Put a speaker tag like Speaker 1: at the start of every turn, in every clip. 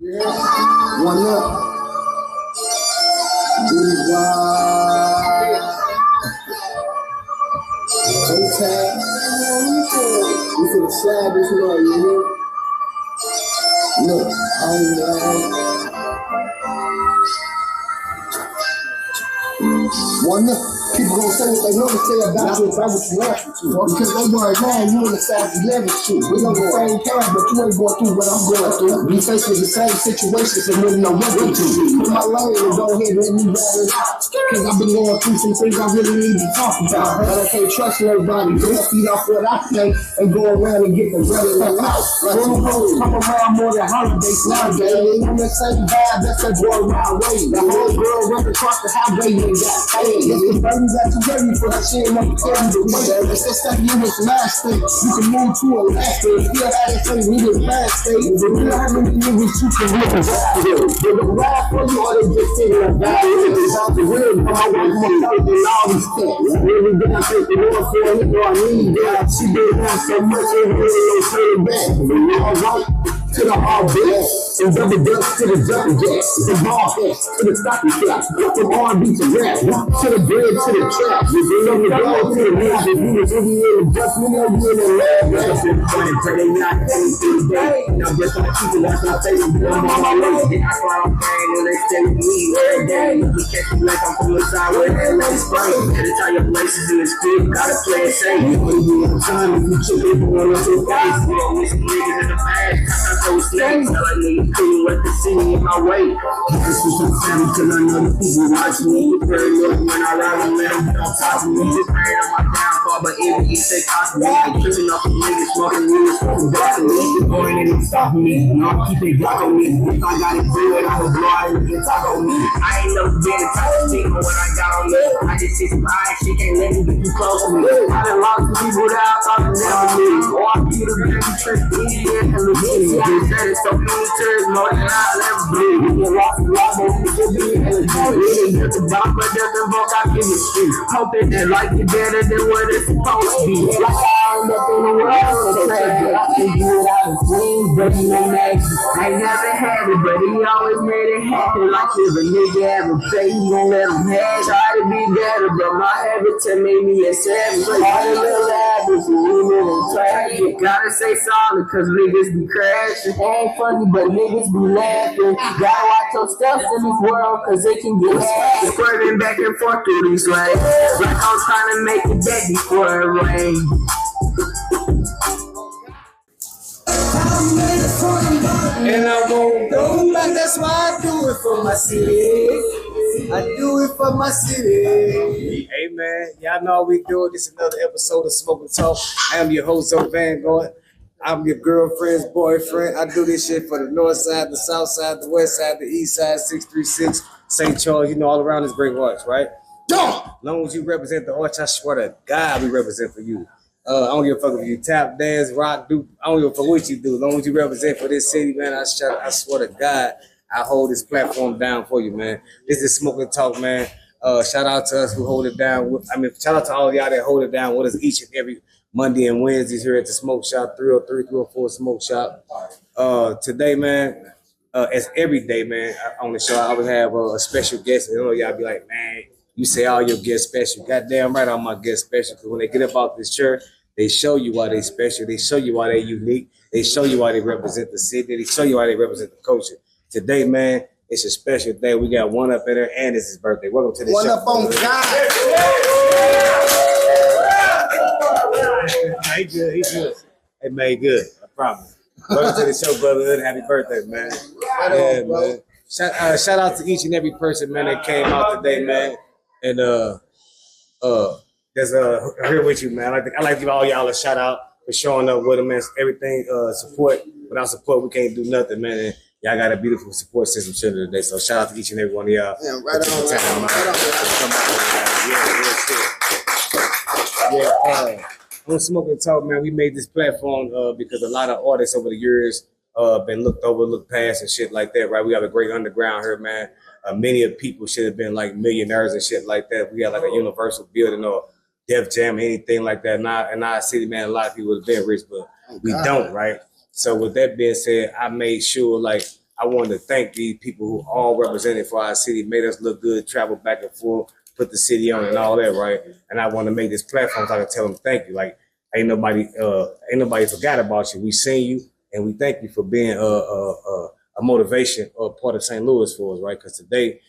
Speaker 1: One up. Sometimes we finna slide this way, you know? Look, I don't know. One up. People gonna say what they want to say about you about what you want to. Because they worry, man, you in the South 11 too. We on the same path, but you ain't going through what I'm going through. We faced with the same situations and really know what to do. Put my lane and go ahead and let me ride it out. Because I've been going through some things I really need to talk about. But I can't trust everybody. Just feed off what I say and go around and get the bread in the house. Come around more than holidays nowadays. They on the same vibe, that's that boy around way. The whole girl run across the highway and got paid. You got to ready for that shit, and I'm telling you the way. It's just that you was last state. You can move to a last state. Still had to say we was last state. But you know how many niggas you can ride for? They don't ride for you, or they just sitting there dying. It's out the real, but I want more help than all these things. Really gonna take the Lord for it, or I need that. She did want so much, and really ain't turning back. But you all right. To the hard bit, and double dust to the jumping jacks, the ball head to the stocking cap, from R&B to rap, to the bread to the trap, you bring up the dog to the music, you was in the just you know you in the lab, that's it, funny, pray they not anything today, now just like people like my favorite, I'm on my way, I cry I'm praying and they stay with me every day, you catch me like I'm from the side where LA spring, gotta try your places in the street, gotta play it safe, you wanna be on time if you chill people on your face, you always niggas in the past, so snakes, I like niggas couldn't wait to see me in my way. This was some family till I know the people watching me. Get very low when I ride and let them get on top of me. Just praying on my downfall, but every year they cost me. I'm tripping off the niggas, smoking weed, smoking back to me. Just going in and stopping me. No, I keep it Glock on me. If I got it good, I will blow out and get talk on me. I ain't never been a type of chick, but when I got on me, I just see some high shit, can't let me get too close to me. I done lost some people that I thought would never leave. Or I be the baby trick, idiot, and legit. That is so many tears, more than I'll ever bleed. We get lost in love, but we can be in the dream. We ain't just about, but just invoke our chemistry. Hoping that life is better than what it's supposed to be. Like I'm up in the world, so crazy. I can do it out of dreams, but you know next. I ain't never had it, but he always made it happen. Like if a nigga ever play, he gon' let him have. Try to be better, but my habits have made me a savage. All the little habits, we live in tragic. Gotta say sorry, cause niggas be crashing. Ain't funny, but niggas be laughing. Gotta watch your steps in this world, cause they can get hacked. Swerving back and forth through these lanes, like I'm trying to make it back before it rains.
Speaker 2: And I won't go back, that's why I do it for my city. I do it for my city. Hey man, y'all know how we do it. This is another episode of Smoking Talk. I am your host, Vanguard. I'm your girlfriend's boyfriend. I do this shit for the north side, the south side, the west side, the east side, 636, St. Charles, you know, all around this great arch, right? As long as you represent the arch, I swear to God we represent for you. I don't give a fuck if you tap, dance, rock, do. I don't give a fuck what you do. As long as you represent for this city, man, I swear to God, I hold this platform down for you, man. This is Smoking Talk, man. Shout out to us who hold it down. Shout out to all y'all that hold it down with us each and every Monday and Wednesdays here at the Smoke Shop, 303, 304 Smoke Shop. Today, man, as every day, man, on the show, I always have a special guest. And I know y'all be like, man, you say all your guests special. Goddamn right, all my guests special. Because when they get up out this chair, they show you why they special. They show you why they unique. They show you why they represent the city. They show you why they represent the culture. Today, man, it's a special day. We got One Up in there, and it's his birthday. Welcome to the show.
Speaker 1: One Up on God.
Speaker 2: He good. He good. Hey, man, he good. I promise. Welcome to the show, brother. Happy birthday, man. Yeah, man. Shout out to each and every person, man, that came out today, man. And there's here with you, man. I like to give all y'all a shout out for showing up with them, man. Everything support. Without support, we can't do nothing, man. And y'all got a beautiful support system today. So shout out to each and every one of y'all.
Speaker 1: Yeah, right on.
Speaker 2: On Smoking Talk, man, we made this platform because a lot of artists over the years been looked over, looked past and shit like that, right? We have a great underground here, man. Many of people should have been like millionaires and shit like that. We got like a Universal building or Def Jam, anything like that. In our city, man, a lot of people have been rich, but we don't, right? So with that being said, I made sure like I wanted to thank these people who all represented for our city, made us look good, travel back and forth, put the city on and all that, right? And I want to make this platform so I can tell them thank you. Like, ain't nobody forgot about you. We seen you, and we thank you for being a motivation or part of St. Louis for us, right? Because today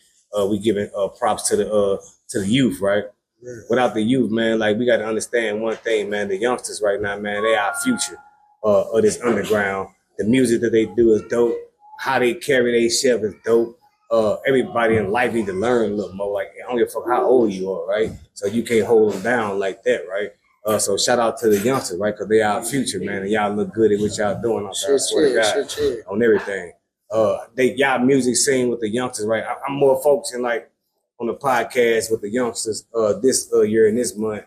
Speaker 2: we giving props to the youth, right? Yeah. Without the youth, man, like we got to understand one thing, man. The youngsters right now, man, they our future of this underground. The music that they do is dope. How they carry themselves is dope. Everybody in life need to learn a little more. Like, I don't give a fuck how old you are, right? So you can't hold them down like that, right? So shout out to the youngsters, right? Because they our future, man, and y'all look good at what y'all doing. I swear to God, on everything. Y'all music scene with the youngsters, right? I'm more focusing like on the podcast with the youngsters this year and this month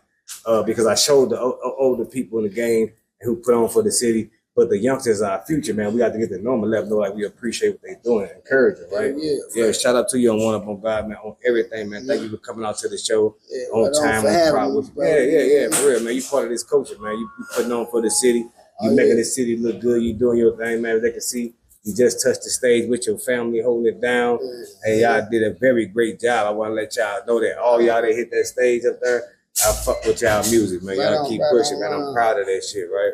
Speaker 2: because I showed the older people in the game who put on for the city. But the youngsters are our future, man. We got to get the normal level, know like we appreciate what they're doing, encourage them, right? Yeah. Shout out to you on One Up on God, man, on everything, man. Thank you for coming out to the show on time, on problems. Yeah, for real, man. You part of this culture, man. You putting on for the city. You making the city look good. You doing your thing, man. They can see you just touched the stage with your family, holding it down. And y'all did a very great job. I want to let y'all know that all y'all that hit that stage up there, I fuck with y'all music, man. Y'all keep pushing, man. I'm proud of that shit, right?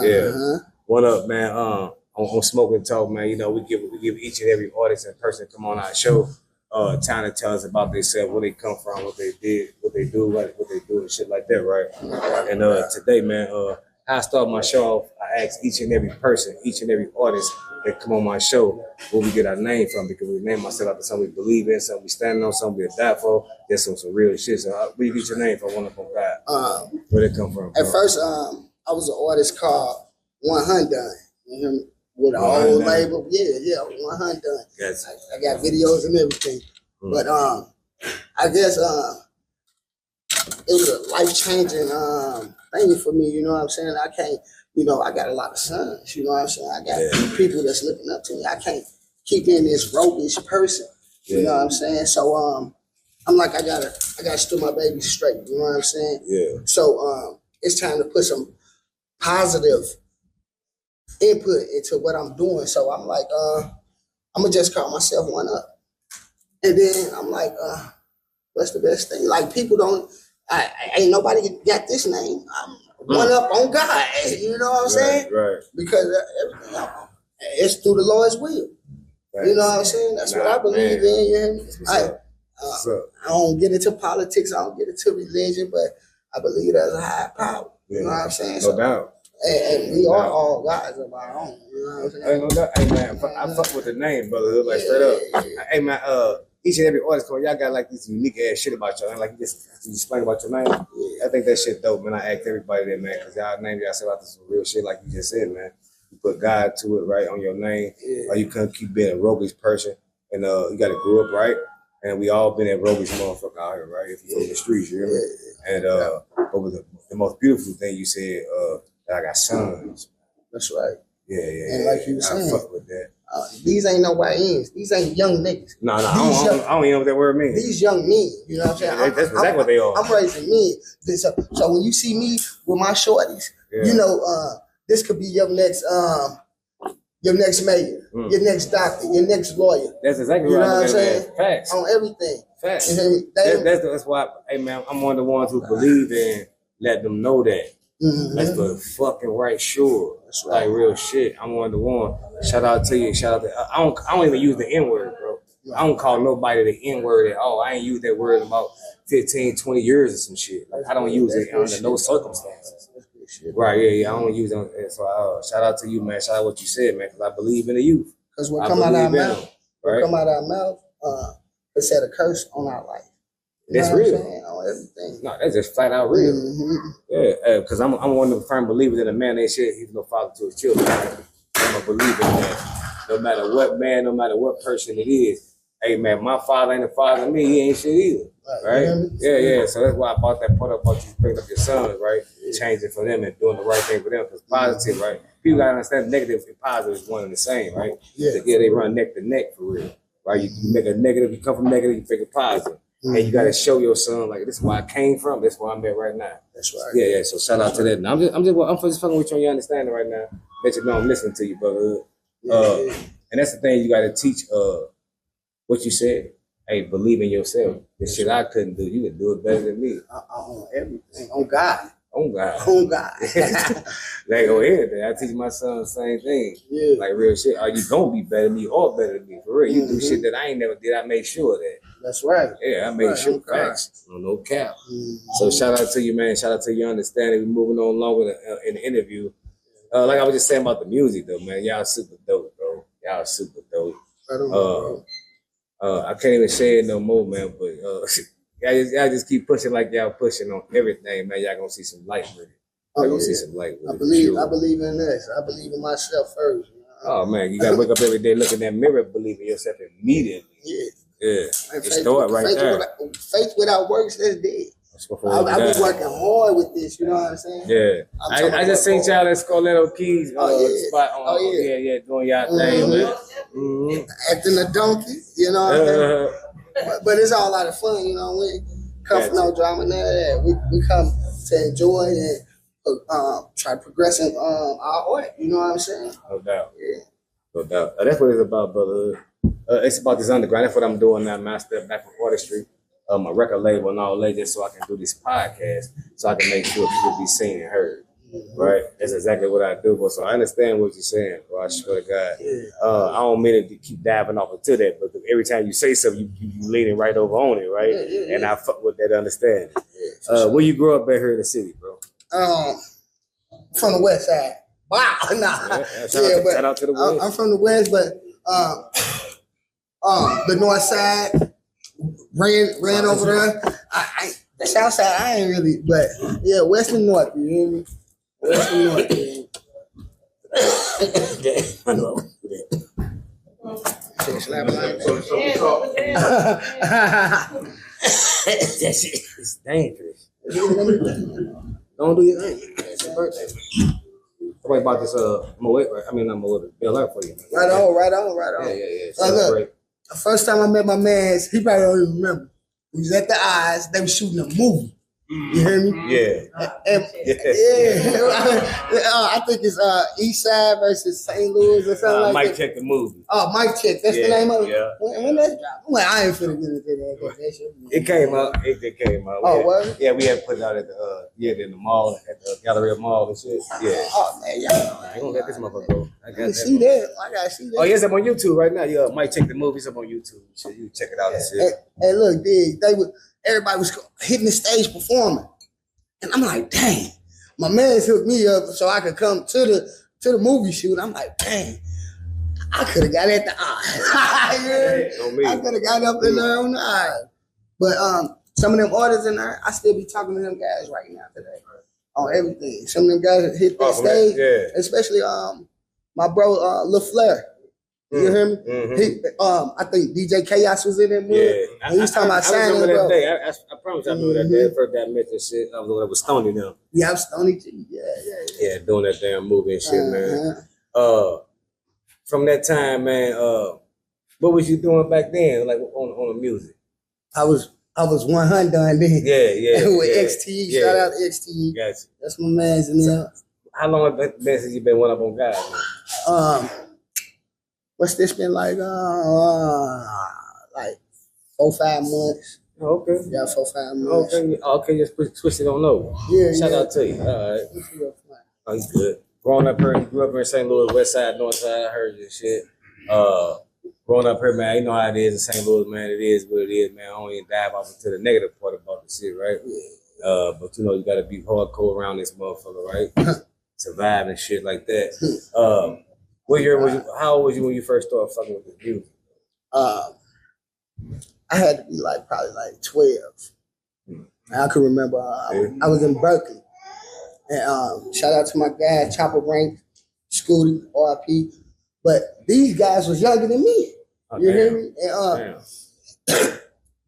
Speaker 2: Yeah. What up, man? On Smoking Talk, man. You know, we give each and every artist and person come on our show time to tell us about themselves, where they come from, what they did, what they do, and shit like that, right? And today, man, how I start my show off, I ask each and every person, each and every artist that come on my show where we get our name from, because we name ourselves after something we believe in, something we stand on, something we die for. There's some real shit. So where you get your name from? One Up on God. Where they come from?
Speaker 1: At first, I was an artist called 100 with an old label. Yeah, 100. Yes. I got videos and everything. But I guess it was a life-changing thing for me, you know what I'm saying? I can't, I got a lot of sons, you know what I'm saying? I got people that's looking up to me. I can't keep being this roguish person, you know what I'm saying? So I'm like, I gotta steer my baby straight, you know what I'm saying? Yeah. So it's time to put some positive input into what I'm doing. So I'm like, I'm gonna just call myself One Up. And then I'm like, what's the best thing? Like, people don't, ain't nobody got this name. I'm One Up on God. You know what I'm saying? Right. Because everything it's through the Lord's will. Right. You know what I'm saying? That's what I believe in. You know? I don't get into politics. I don't get into religion, but I believe there's a higher power. You know what I'm saying?
Speaker 2: No doubt.
Speaker 1: And we are all gods of our own. You know what I'm saying?
Speaker 2: No doubt. Hey, man, I fuck with the name, brother. Like, straight up. Hey, man, each and every artist, y'all got like this unique ass shit about y'all. Like, you just explain about your name. I think that shit dope, man. I ask everybody that, man, because y'all name yourself out to some real shit, like you just said, man. You put God to it, right, on your name, or you couldn't keep being a roguish person, and you got to grow up, right? And we all been that roguish motherfucker out here, right? If you're in the streets, you hear me? And what was the most beautiful thing you said? That I got sons.
Speaker 1: That's right.
Speaker 2: Yeah.
Speaker 1: And like you were saying,
Speaker 2: I fuck with that.
Speaker 1: These ain't no YNs. These ain't young niggas.
Speaker 2: No, I don't even know what that word means.
Speaker 1: These young men, you know what I'm saying?
Speaker 2: That's exactly what they are.
Speaker 1: I'm raising men. So when you see me with my shorties, you know, this could be your next mayor, your next doctor, your next lawyer.
Speaker 2: That's exactly
Speaker 1: what
Speaker 2: I'm
Speaker 1: saying.
Speaker 2: Facts.
Speaker 1: On everything.
Speaker 2: Facts. That's why, hey man, I'm one of the ones who believe in let them know that. That's the fucking right, sure. That's right. Like real shit. I'm one of the one. Shout out to you. Shout out to I don't even use the N-word, bro. I don't call nobody the N-word at all. I ain't used that word in about 15, 20 years or some shit. Like, I don't use it under no circumstances. Right, yeah. I don't use it. So shout out to you, man. Shout out what you said, man, because I believe in the youth.
Speaker 1: Because what come out our mouth, it said a curse on our life.
Speaker 2: That's real.
Speaker 1: On everything.
Speaker 2: No, that's just flat out real. Yeah, because I'm one of the firm believers that a man ain't shit. He's no father to his children. I'm a believer in that. No matter what man, no matter what person it is. Hey man, my father ain't a father to me. He ain't shit either. Right? Yeah. So that's why I bought that part up about you bringing up your sons, right? Changing for them and doing the right thing for them. Because positive, right? People gotta understand negative and positive is one and the same, right? Yeah, they run neck to neck for real. Right? You make a negative, you come from negative, you make a positive. And you gotta show your son, like, this is where I came from, this is where I'm at right now. That's right. Yeah. So shout out to that. And I'm just fucking with you on your understanding right now. Let you know I'm listening to you, brother. And that's the thing you got to teach. What you said. Hey, believe in yourself. The shit I couldn't do, you can do it better than me.
Speaker 1: On everything. On God.
Speaker 2: On God.
Speaker 1: On God.
Speaker 2: Like on everything. I teach my son the same thing.
Speaker 1: Yeah.
Speaker 2: Like real shit. Are you gonna be better than me or better than me? For real. You do shit that I ain't never did. I made sure of that.
Speaker 1: That's right.
Speaker 2: Yeah, I made sure. Facts. No cap. So shout out to you, man. Shout out to your understanding. We're moving on along with in the interview. Like I was just saying about the music though, man. Y'all super dope, bro. Y'all super dope. I can't even say it no more, man. But y'all just keep pushing like y'all pushing on everything, man. Y'all gonna see some light with it. Y'all gonna see some light with it.
Speaker 1: I believe in this. I believe in myself first.
Speaker 2: Oh man, you gotta wake up every day, look in that mirror, believe in yourself immediately. Yeah. Start right there.
Speaker 1: Faith without works is dead. I've been working hard with this, you know what I'm saying?
Speaker 2: Yeah. I just seen y'all at Scoletto Keys spot on. Yeah, doing y'all thing, man.
Speaker 1: Acting a donkey, you know what I'm saying? But it's all a lot of fun, you know. We come from no drama, none of that. We come to enjoy and try progressing our art, you know what I'm saying?
Speaker 2: No doubt.
Speaker 1: Yeah.
Speaker 2: No doubt. That's what it's about, brother. It's about this underground. That's what I'm doing now, man. I step back from artistry, my record label and all that, just so I can do this podcast, so I can make sure people be seen and heard. Right? That's exactly what I do, bro. So I understand what you're saying, bro. I swear to God. I don't mean to keep diving off into that, but every time you say something, you leaning right over on it, right? And I fuck with that understanding. Where you grew up at here in the city, bro?
Speaker 1: From the west side. Wow, nah.
Speaker 2: Shout out to the west.
Speaker 1: I'm from the west, but the north side ran over there. The south side, I ain't really, but yeah, west and north, you hear me? West and north,
Speaker 2: I know. That shit is dangerous. Don't do your thing. It's your birthday. Somebody bought this Moet, right? I mean, not Moet, Bel Air for you. Man.
Speaker 1: Right on.
Speaker 2: Yeah.
Speaker 1: Look, the first time I met my man, he probably don't even remember. We was at the Eyes. They were shooting a movie. You hear me?
Speaker 2: Yeah.
Speaker 1: I think it's East Side versus St. Louis or something like
Speaker 2: Mike
Speaker 1: that.
Speaker 2: Check the movie.
Speaker 1: Oh, Mike Check. That's the name of it?
Speaker 2: Yeah.
Speaker 1: When that dropped, I'm like, I ain't finna get into that.
Speaker 2: It came out. It came out.
Speaker 1: Oh, what?
Speaker 2: Yeah, we had put it out at the in the mall, at the Galleria Mall and shit. Yeah.
Speaker 1: Oh, man, y'all.
Speaker 2: I ain't gonna let this motherfucker go. I
Speaker 1: gotta see that. I gotta see that.
Speaker 2: Oh, yes, I'm on YouTube right now. Yeah, Mike Check the movie. It's up on YouTube. So you check it out and shit.
Speaker 1: And look, everybody was hitting the stage performing. And I'm like, dang, my man hooked me up so I could come to the movie shoot. I'm like, dang, I could have got at the eye. I could have got up in there on the eye. But some of them artists in there, I still be talking to them guys right now today on everything. Some of them guys that hit that stage, especially my bro Lil Flair. You hear me? I think DJ Chaos was in that movie.
Speaker 2: Yeah,
Speaker 1: he was talking about signing,
Speaker 2: that
Speaker 1: bro.
Speaker 2: Day. I promise I remember that day. First that mentioned shit. I was doing it with Stoney now.
Speaker 1: Yeah, I'm Stoney too. Yeah,
Speaker 2: doing that damn movie and shit, man. From that time, man, what was you doing back then, like on the music?
Speaker 1: I was 100 then.
Speaker 2: Yeah.
Speaker 1: With XT, shout out to XT.
Speaker 2: Gotcha.
Speaker 1: That's my man's in there.
Speaker 2: How long has been since you been one up on God?
Speaker 1: What's this been like? Like 4-5 months.
Speaker 2: Okay.
Speaker 1: Yeah, 4-5 months.
Speaker 2: Okay, just switch it on over.
Speaker 1: Yeah.
Speaker 2: Shout out to you. All right. Oh, you good. Growing up here, you grew up here in St. Louis, West Side, North Side. I heard your shit. Growing up here, man, you know how it is in St. Louis, man. It is what it is, man. I don't even dive off into the negative part about the shit, right? Yeah. But you know, you gotta be hardcore around this motherfucker, right? Survive and shit like that. What year was you? How old was you when you first started fucking with this music?
Speaker 1: I had to be probably 12. I can remember I was in Berkeley, and shout out to my guy Chopper Rank, Scooty, RP. But these guys was younger than me. You hear me? And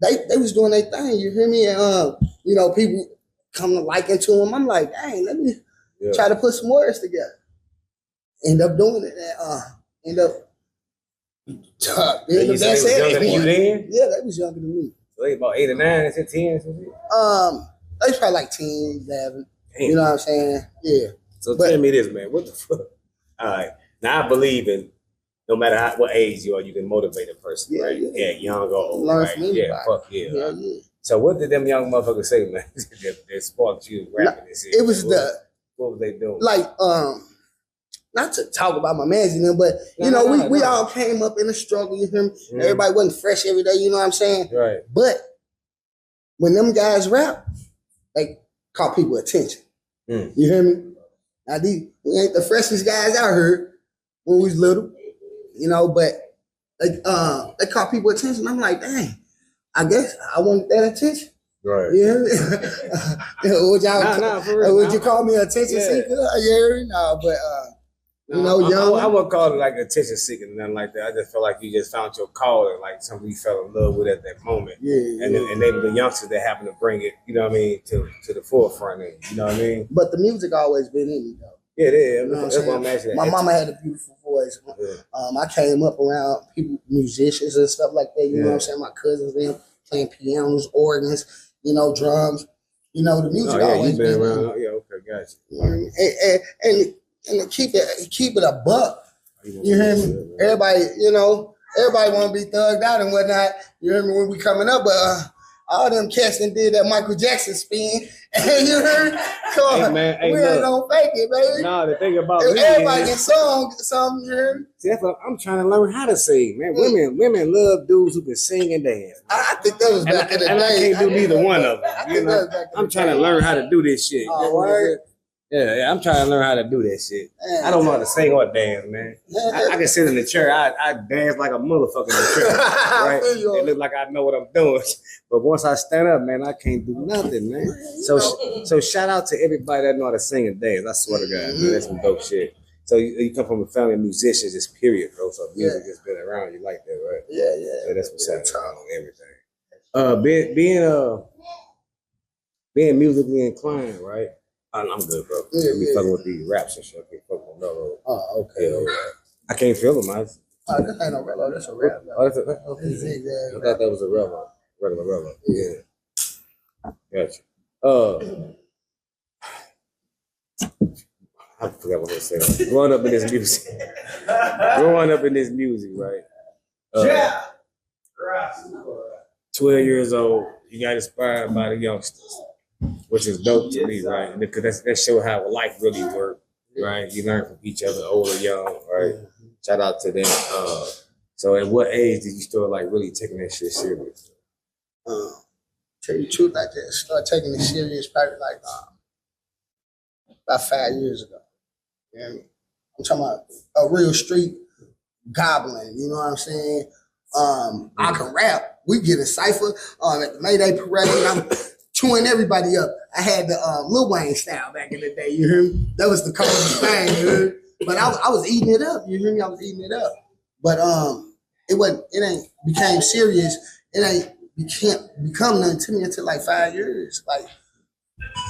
Speaker 1: they was doing their thing. You hear me? And you know, people come to like into them. I'm like, dang, let me try to put some words together. End up doing it, and end up.
Speaker 2: They was younger than you then?
Speaker 1: Yeah, they was younger than me.
Speaker 2: So they about 8 or 9, is it 10 or something?
Speaker 1: They was probably 10, 11. Damn. You know what I'm saying? Yeah.
Speaker 2: So tell me this, man. What the fuck? All right. Now I believe in no matter what age you are, you can motivate a person, right? Yeah, young or old,
Speaker 1: Learn
Speaker 2: right?
Speaker 1: from anybody.
Speaker 2: Fuck yeah.
Speaker 1: Yeah.
Speaker 2: So what did them young motherfuckers say, man? that sparked you rapping this shit?
Speaker 1: It was
Speaker 2: what was they doing?
Speaker 1: Like, not to talk about my man, you know, but we all came up in a struggle, you hear me? Everybody wasn't fresh every day, you know what I'm saying?
Speaker 2: Right.
Speaker 1: But when them guys rap, they caught people attention. You hear me? Now we ain't the freshest guys out here when we was little, you know, but they caught people attention. I'm like, dang, I guess I wanted that attention.
Speaker 2: Right.
Speaker 1: You hear me? Would you call me attention seeker? Yeah, no, but
Speaker 2: I wouldn't call it like attention seeking, nothing like that. I just felt like you just found your calling, like something you fell in love with at that moment. And they were the youngsters that happened to bring it, you know what I mean, to the forefront. You know what I mean?
Speaker 1: But the music always been in me though.
Speaker 2: Yeah, it is.
Speaker 1: You know
Speaker 2: That's what I'm asking.
Speaker 1: My mama had a beautiful voice. I came up around people, musicians and stuff like that. You know what I'm saying? My cousins, them playing pianos, organs, drums. The music always been around.
Speaker 2: Yeah, okay, gotcha. You know what I mean?
Speaker 1: And keep it a buck. You hear me? Everybody, everybody want to be thugged out and whatnot. You hear me? When we coming up, but all them cats that did that Michael Jackson spin, and you heard, we ain't gonna fake it, baby.
Speaker 2: No, the thing about me,
Speaker 1: everybody can song something. You heard?
Speaker 2: See, that's what I'm trying to learn how to sing, man. Women love dudes who can sing and dance.
Speaker 1: I think that was back in the day.
Speaker 2: And I can't do neither one of them. I'm trying to learn how to do this shit. Yeah, I'm trying to learn how to do that shit. I don't know how to sing or dance, man. I can sit in the chair. I dance like a motherfucker in the chair, right? It look like I know what I'm doing. But once I stand up, man, I can't do nothing, man. So shout out to everybody that know how to sing and dance. I swear to God, man, that's some dope shit. So you come from a family of musicians, just period, bro. So music has been around you like that, right?
Speaker 1: Yeah.
Speaker 2: So that's what's happening on everything. Being musically inclined, right? I'm good, bro. We fucking with these raps and shit. We fucking with Rello.
Speaker 1: Oh, okay.
Speaker 2: I can't feel them, man.
Speaker 1: This ain't no Rello. That's a rap.
Speaker 2: Oh, that's a rap? Okay. I thought that was a Rello. Regular Rello. Yeah. Gotcha. I forgot what I was saying. Growing up in this music, right? 12 years old, you got inspired by the youngsters, which is dope to me, right? Because that show how life really works, right? You learn from each other, old or young, right? Shout out to them. So at what age did you start like really taking that shit serious?
Speaker 1: Tell you the truth, I just started taking it serious probably like about 5 years ago. You know what I mean? I'm talking about a real street goblin, you know what I'm saying? I can rap. We get a cypher at the Mayday Parade, and I'm chewing everybody up. I had the Lil Wayne style back in the day, you hear me? That was the coldest thing, you hear me? But I was eating it up, you hear me? I was eating it up. But it ain't became serious. It ain't become nothing to me until like 5 years. Like,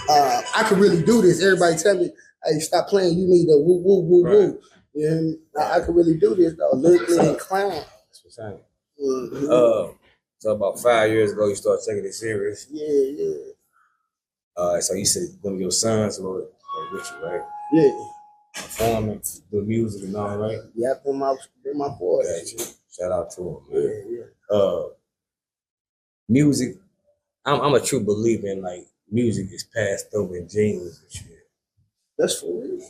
Speaker 1: I could really do this. Everybody tell me, hey, stop playing, you need a woo, woo, woo, woo. You hear me? I could really do this, though. Lyrically inclined.
Speaker 2: That's what's happening. So about 5 years ago, you started taking it serious.
Speaker 1: Yeah.
Speaker 2: So you said one of your sons were with you, right?
Speaker 1: Yeah.
Speaker 2: Performing, do music and all, right?
Speaker 1: Yeah, they're my boys.
Speaker 2: Gotcha. Shout out to them, man.
Speaker 1: Yeah.
Speaker 2: Music, I'm a true believer in like music is passed over in genes and shit.
Speaker 1: That's for real.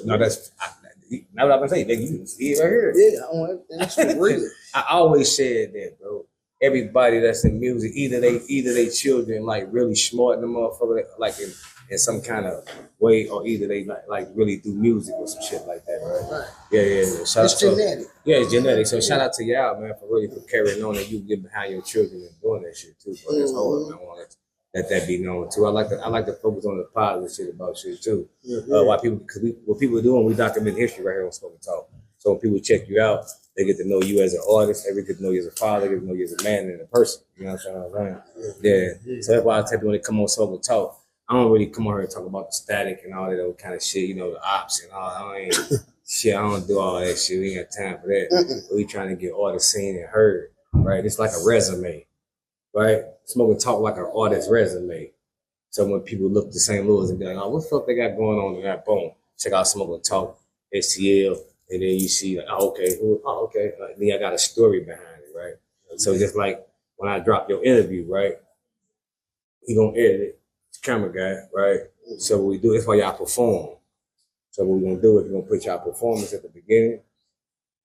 Speaker 2: No, that's now what I'm saying. You can see it right here.
Speaker 1: Yeah, that's for real.
Speaker 2: I always said that, bro. Everybody that's in music, either they children like really smart in the motherfucker, like in some kind of way, or either they like really do music or some shit like that, right? Yeah.
Speaker 1: It's genetic.
Speaker 2: Yeah, it's genetic. So shout out to y'all, man, for really carrying on, and you get behind your children and doing that shit too. But that's hard, man. I want to let that be known too. I like to focus on the positive shit about shit too. Why people? Because what people are doing, we document history right here on Spoken Talk. So when people check you out, they get to know you as an artist. They get to know you as a father. They get to know you as a man and a person. You know what I'm saying? Yeah. So that's why I tell people when they come on Spoken Talk, I don't really come on here and talk about the static and all that old kind of shit, the ops and all. I don't do all that shit. We ain't got time for that. We trying to get artists seen and heard, right? It's like a resume, right? Smoking Talk like an artist's resume. So when people look at the St. Louis and be like, oh, what the fuck they got going on in that boom? Check out Smoking Talk, STL, And then you see, like, oh, okay, then I got a story behind it, right? So just like when I drop your interview, right? He gonna edit it, it's camera guy, right? So what we do, that's why y'all perform. So what we're gonna do is we're gonna put y'all performance at the beginning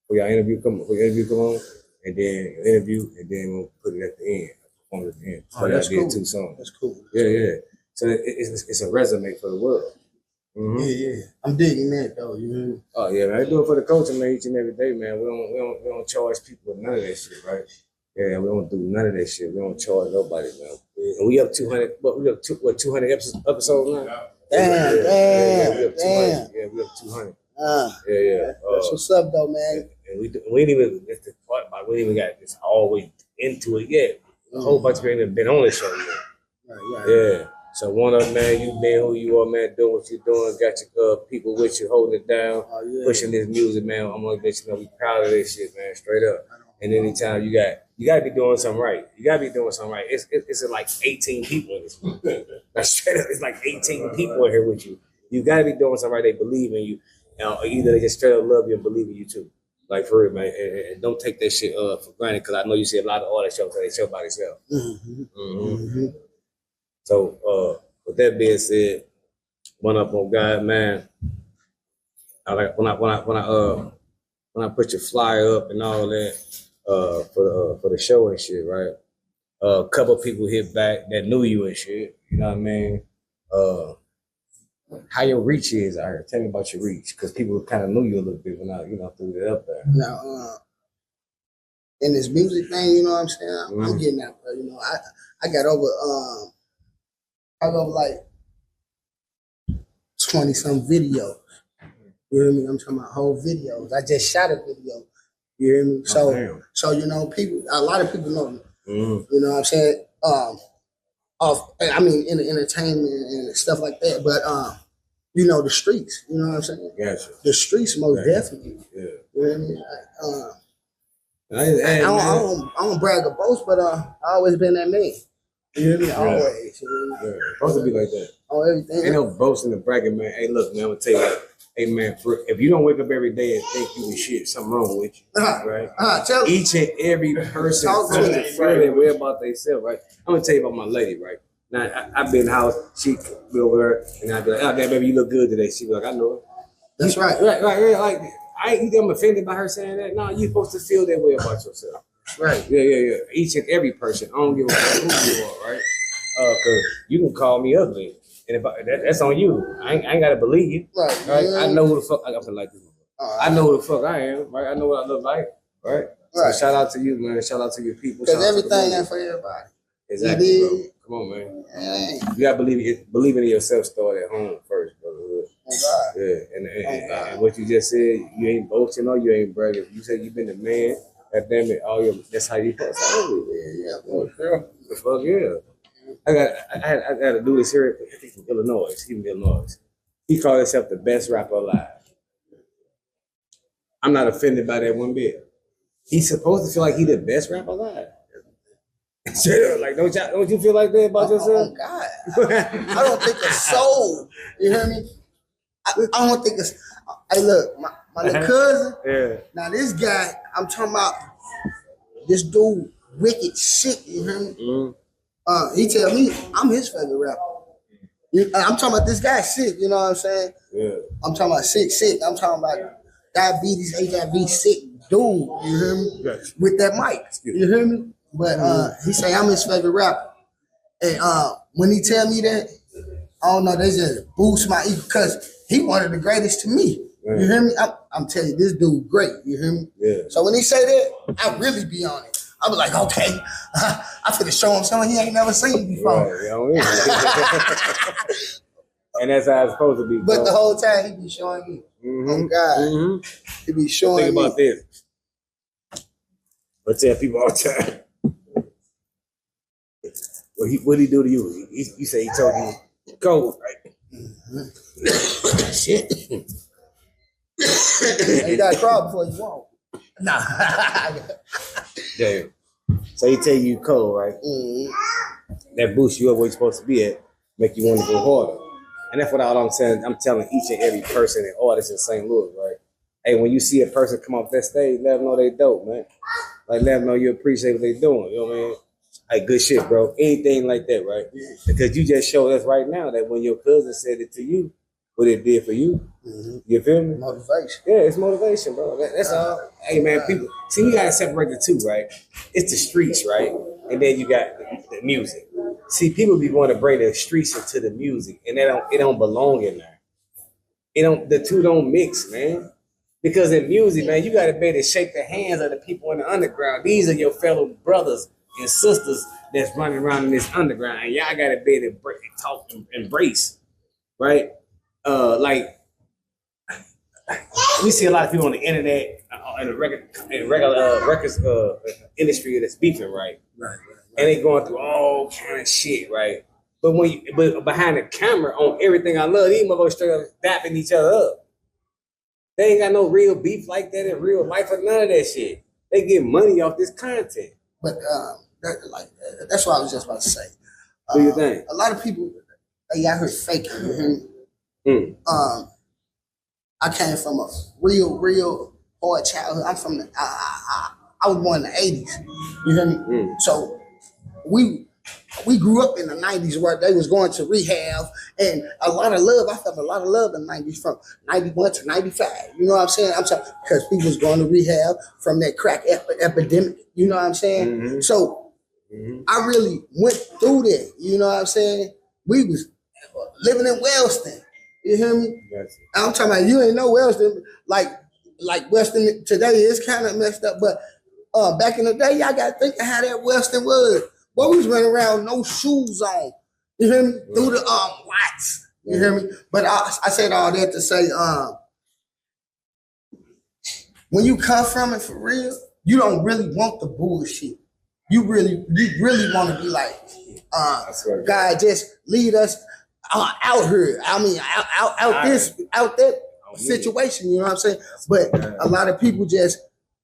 Speaker 2: for your interview come on, and then your interview, and then we'll put it at the end, perform at the end. So
Speaker 1: that's cool.
Speaker 2: 2 songs.
Speaker 1: That's cool.
Speaker 2: Yeah. So it's a resume for the world. Mm-hmm.
Speaker 1: Yeah. I'm digging that though. You know?
Speaker 2: Oh yeah, man. I do it for the culture, man, each and every day, man. We don't charge people with none of that shit, right? Yeah, we don't do none of that shit. We don't charge nobody, man. And we up 200. We up 200 episodes now.
Speaker 1: Damn.
Speaker 2: Yeah, we up 200. Yeah.
Speaker 1: That's what's up though, man.
Speaker 2: And we ain't even get the part about. We ain't even got this all the way into it yet. A whole bunch of people ain't been on the show yet.
Speaker 1: Right.
Speaker 2: Yeah. So one up, man, you been who you are, man, doing what you're doing, got your people with you, holding it down, pushing this music, man. I'm gonna let you know we proud of this shit, man, straight up. And anytime you gotta be doing something right. You gotta be doing something right. It's like 18 people in this movie. That's straight up. It's like 18 people in here with you. You gotta be doing something right. They believe in you. Either they just straight up love you and believe in you too. Like for real, man. And don't take that shit for granted, because I know you see a lot of artists show they show by themselves. So with that being said, one up on God, man. I like when I put your flyer up and all that for the show and shit, right? A couple people hit back that knew you and shit. You know what I mean? How your reach is out here? Tell me about your reach, because people kind of knew you a little bit when I threw it up there.
Speaker 1: Now, in this music thing, you know what I'm saying? I'm getting out there. You know, I got over like 20-some videos. You hear me? I'm talking about whole videos. I just shot a video. You hear me? So you know, a lot of people know me. You know what I'm saying? In the entertainment and stuff like that. But you know, the streets. You know what I'm saying?
Speaker 2: Gotcha.
Speaker 1: The streets, most definitely.
Speaker 2: Yeah.
Speaker 1: You hear me? I don't brag or boast, but I always been that man. You hear me? Always. You know?
Speaker 2: Yeah. Supposed to be like that.
Speaker 1: On everything.
Speaker 2: Ain't no boasting and bragging, man. Hey, look, man, I'm gonna tell you, hey, man, if you don't wake up every day and think you was shit, something wrong with you, right? Each and every person feels to feel that way about themselves, right? I'm gonna tell you about my lady, right? Now, I've been in the house, she be over her, and I'd be like, oh, damn, baby, you look good today. She be like, I know it.
Speaker 1: That's right.
Speaker 2: Right. Like, I'm offended by her saying that. No, you're supposed to feel that way about yourself.
Speaker 1: Right.
Speaker 2: Yeah. Each and every person. I don't give a fuck who you are, right? Because you can call me ugly, and that's on you. I ain't gotta believe you.
Speaker 1: Right.
Speaker 2: Yeah. I know who the fuck I'm like this. I know who the fuck I am, right? I know what I look like, right? So shout out to you, man. Shout out to your people.
Speaker 1: Because everything ain't for everybody.
Speaker 2: Exactly, bro. Come on, man. You gotta believe in yourself. Start at home first, brotherhood. Yeah, and what you just said, you ain't boasting or you ain't bragging. You said you been the man. God damn it, that's how you pass out.
Speaker 1: Yeah.
Speaker 2: The fuck yeah. I got to do this here. I think from Illinois. He's from Illinois. He called himself the best rapper alive. I'm not offended by that one bit. He's supposed to feel like he the best rapper alive. Like, don't you feel like that about yourself?
Speaker 1: Oh God, I don't think a soul. You hear me? I don't think it's. Hey, look, my little cousin.
Speaker 2: Yeah. Now
Speaker 1: this guy, I'm talking about. This dude, wicked shit. You hear me? He tell me I'm his favorite rapper. I'm talking about this guy sick. You know what I'm saying?
Speaker 2: Yeah.
Speaker 1: I'm talking about sick. I'm talking about diabetes, HIV sick dude. You hear me?
Speaker 2: Yes.
Speaker 1: With that mic. You hear me? But he say I'm his favorite rapper. And when he tell me that, I don't know, they just boost my ego because he one of the greatest to me. Yeah. You hear me? I'm telling you, this dude great. You hear me?
Speaker 2: Yeah.
Speaker 1: So when he say that, I really be on it. I was like, okay, I finna show him something he ain't never seen before.
Speaker 2: Right, and that's how it's supposed to be.
Speaker 1: But the whole time he be showing me. Oh God, he be showing
Speaker 2: Think
Speaker 1: me.
Speaker 2: about this. But tell people all the time. What he do to you? You say he told you go right. Shit.
Speaker 1: You gotta crawl before you walk. Nah.
Speaker 2: Damn. So he tell you cold, right? That boosts you up where you're supposed to be at, make you want to go harder. And that's what I'm saying. I'm telling each and every person and artist in St. Louis, right? Hey, when you see a person come off that stage, let them know they dope, man. Like, let them know you appreciate what they doing. You know what I mean? Like, good shit, bro. Anything like that, right? Because you just showed us right now that when your cousin said it to you, what it did for you. You feel me?
Speaker 1: Motivation.
Speaker 2: Yeah, it's motivation, bro. That's all. Hey, man, people. See, we got to separate the two, right? It's the streets, right? And then you got the music. See, people be wanting to bring the streets into the music, and it don't belong in there. The two don't mix, man. Because in music, man, you gotta be able to shake the hands of the people in the underground. These are your fellow brothers and sisters that's running around in this underground, and y'all gotta be able to talk and embrace, right? Like we see a lot of people on the internet in the regular records industry that's beefing, right?
Speaker 1: Right.
Speaker 2: And they going through all kind of shit, right? But but behind the camera on Everything I Love, these motherfuckers straight up dapping each other up. They ain't got no real beef like that in real life or none of that shit. They get money off this content.
Speaker 1: But that's what I was just about to say.
Speaker 2: What do you think?
Speaker 1: A lot of people, they out here faking. I came from a real hard childhood. I'm from I was born in the 80s. You hear me? So we grew up in the 90s where they was going to rehab, and a lot of love. I felt a lot of love in the 90s from 91 to 95. You know what I'm saying? I'm saying because people was going to rehab from that crack epidemic. You know what I'm saying? So I really went through that. You know what I'm saying? We was living in Wellston. You hear me?
Speaker 2: Yes.
Speaker 1: I'm talking about you ain't know Wellston. Like Wellston today is kind of messed up, but back in the day, y'all got to think of how that Wellston was. Boy, we was running around no shoes on. You hear me? Through the lights. You hear me? But I said all that to say, when you come from it for real, you don't really want the bullshit. You really want to be like, God, just lead us out here. I mean, out that situation. You know what I'm saying? But a lot of people just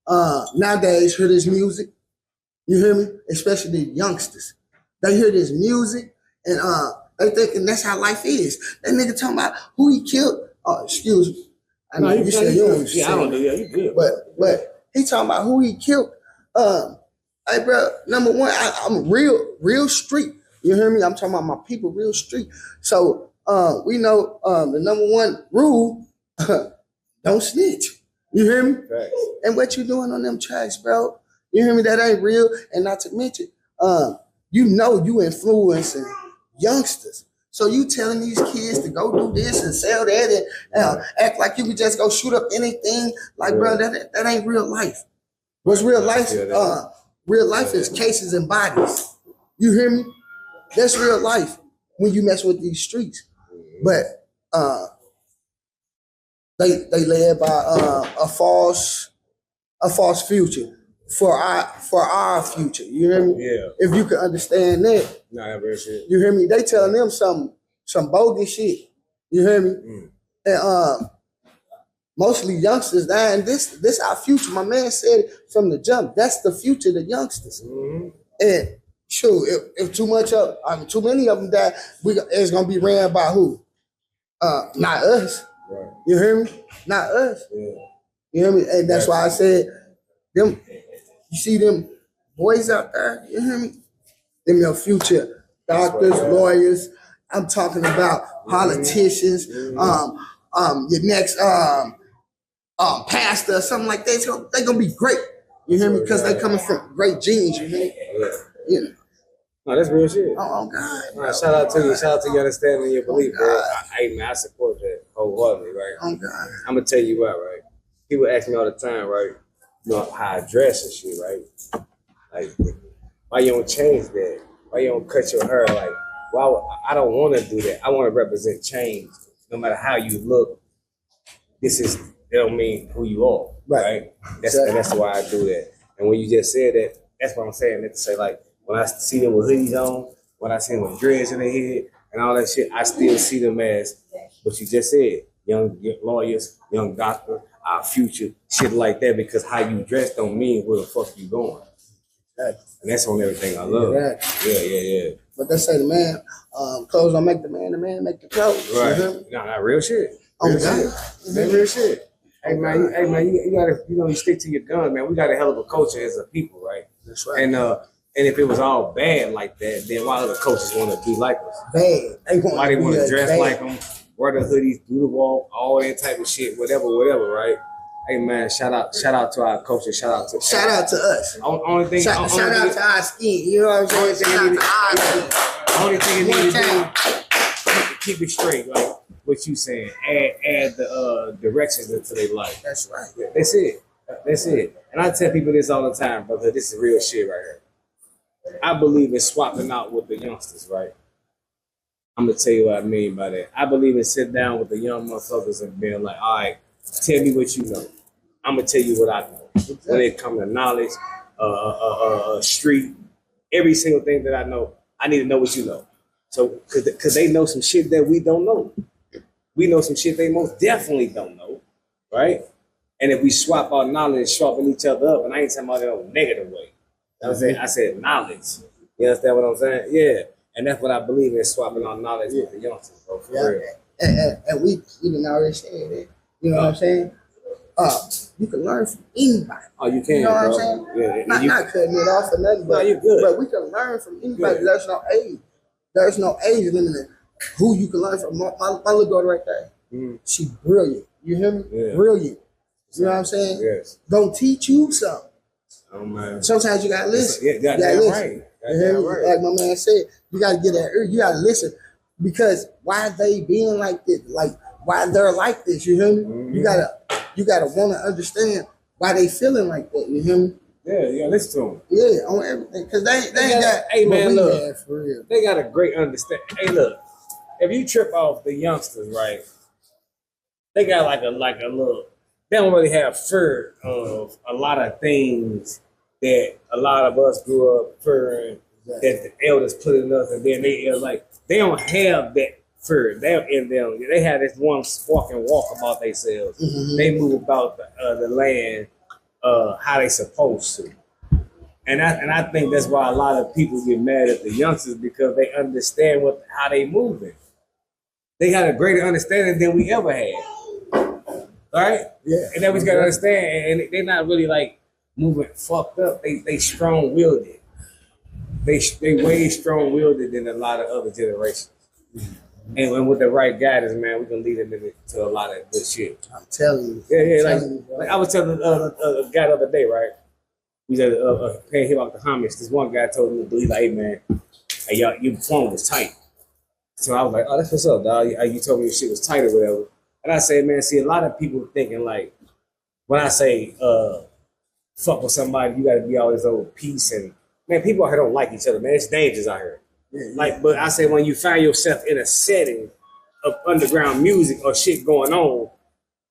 Speaker 1: nowadays hear this music. You hear me? Especially the youngsters. They hear this music and they thinking that's how life is. That nigga talking about who he killed. Oh, excuse me. I know you said you don't.
Speaker 2: Yeah, I don't know. Yeah, you good.
Speaker 1: But he talking about who he killed. Hey, bro. Number one, I'm real street. You hear me? I'm talking about my people, real street. So we know the number one rule: don't snitch. You hear me?
Speaker 2: Right.
Speaker 1: And what you doing on them tracks, bro? You hear me? That ain't real. And not to mention, you know you influencing youngsters. So you telling these kids to go do this and sell that and act like you could just go shoot up anything. Like, bro, that ain't real life. What's real life? Real life is cases and bodies. You hear me? That's real life when you mess with these streets. But they led by a false future. For our future, you hear me?
Speaker 2: Yeah.
Speaker 1: If you can understand that,
Speaker 2: that real shit.
Speaker 1: You hear me? They telling them some bogus shit. You hear me? And mostly youngsters dying. This our future. My man said it from the jump. That's the future, the youngsters. And sure, if too many of them die, it's gonna be ran by who? Not us.
Speaker 2: Right.
Speaker 1: You hear me? Not us.
Speaker 2: Yeah.
Speaker 1: You hear me? And that's why I said them. You see them boys out there, you hear me? Them your future doctors, lawyers. I'm talking about politicians, your next pastor or something like that. So they're gonna be great. You hear me? Because they coming from great genes, you hear me? Yeah.
Speaker 2: No, that's real shit.
Speaker 1: Oh God.
Speaker 2: Right, shout out to you. Shout out to your understanding and your belief, bro. Hey man, I support that wholeheartedly, right?
Speaker 1: Oh God.
Speaker 2: I'm gonna tell you what, right? People ask me all the time, right? You know, how I dress and shit, right? Like, why you don't change that? Why you don't cut your hair? Like, I don't want to do that. I want to represent change. No matter how you look, that don't mean who you are, right? That's why I do that. And when you just said that, that's what I'm saying. That to say, like, when I see them with hoodies on, when I see them with dreads in their head and all that shit, I still see them as what you just said, young lawyers, young doctor, our future, shit like that, because how you dress don't mean where the fuck you going. And that's on everything I love. Yeah.
Speaker 1: But they say the man, clothes don't make the man make the clothes.
Speaker 2: Right.
Speaker 1: You hear me?
Speaker 2: No, not real shit.
Speaker 1: Oh God.
Speaker 2: That real shit. Hey man, you gotta, you stick to your gun, man. We got a hell of a culture as a people, right?
Speaker 1: That's right.
Speaker 2: And if it was all bad like that, then why other coaches want to be like us?
Speaker 1: Bad.
Speaker 2: Why they want to dress like them, wear the hoodies, do the walk, all that type of shit, whatever, right? Hey man, shout out to our coaches, shout out to
Speaker 1: us.
Speaker 2: Only thing,
Speaker 1: shout out to our skin. You know what I'm saying?
Speaker 2: Only thing you need to do, keep it straight, like what you saying. Add the directions into their life.
Speaker 1: That's right.
Speaker 2: That's it. And I tell people this all the time, brother. This is real shit right here. I believe in swapping out with the youngsters, right? I'm gonna tell you what I mean by that. I believe in sitting down with the young motherfuckers and being like, all right, tell me what you know. I'm gonna tell you what I know. When it comes to knowledge, street, every single thing that I know, I need to know what you know. So, cause they know some shit that we don't know. We know some shit they most definitely don't know, right? And if we swap our knowledge, sharpen each other up, and I ain't talking about it in a negative way. I said knowledge. You understand what I'm saying? Yeah. And that's what I believe in, swapping our knowledge with the youngsters, bro. For real.
Speaker 1: And we even already said it. You know what I'm saying? You can learn from anybody.
Speaker 2: Oh, you can.
Speaker 1: You know what I'm
Speaker 2: bro.
Speaker 1: saying?
Speaker 2: Yeah.
Speaker 1: Not cutting it off or nothing, but,
Speaker 2: you're good.
Speaker 1: But we can learn from anybody. There's no age. There's no age limit who you can learn from. My little daughter right there. She's brilliant. You hear me?
Speaker 2: Yeah.
Speaker 1: Brilliant. You know what I'm saying?
Speaker 2: Yes.
Speaker 1: Don't teach you something.
Speaker 2: Oh man.
Speaker 1: Sometimes you gotta listen.
Speaker 2: Yeah, goddamn right. Right.
Speaker 1: Like my man said, you gotta get that ear. You gotta listen because why they being like this, like why they're like this. You hear me? Mm-hmm. You gotta want to understand why they feeling like that. You hear me?
Speaker 2: Yeah, listen to them.
Speaker 1: Yeah, on everything because they ain't got.
Speaker 2: Hey man, look,
Speaker 1: for real.
Speaker 2: They got a great understanding. Hey, look, if you trip off the youngsters, right? They got like a little. They don't really have fear of a lot of things that a lot of us grew up fearing that the elders put in us, and then they don't have that fear. They're in them. They have this one walk about themselves. Mm-hmm. They move about the land how they supposed to, and I think that's why a lot of people get mad at the youngsters because they understand how they moving. They got a greater understanding than we ever had. All right?
Speaker 1: Yeah.
Speaker 2: And then we gotta understand, and they're not really like moving fucked up. They strong willed it. They way strong willed it than a lot of other generations. And with the right guidance, man, we can lead them to a lot of good shit.
Speaker 1: I'm telling you.
Speaker 2: Yeah. Like I was telling a guy the other day, right? We said paying him out the homage. This one guy told me to believe, like, hey man, hey y'all, your phone was tight. So I was like, oh, that's what's up, dog. You told me your shit was tight or whatever. And I say, man, see, a lot of people thinking like, when I say fuck with somebody, you gotta be all this old peace and man, people out here don't like each other, man. It's dangerous out here. Yeah. Like, but I say when you find yourself in a setting of underground music or shit going on,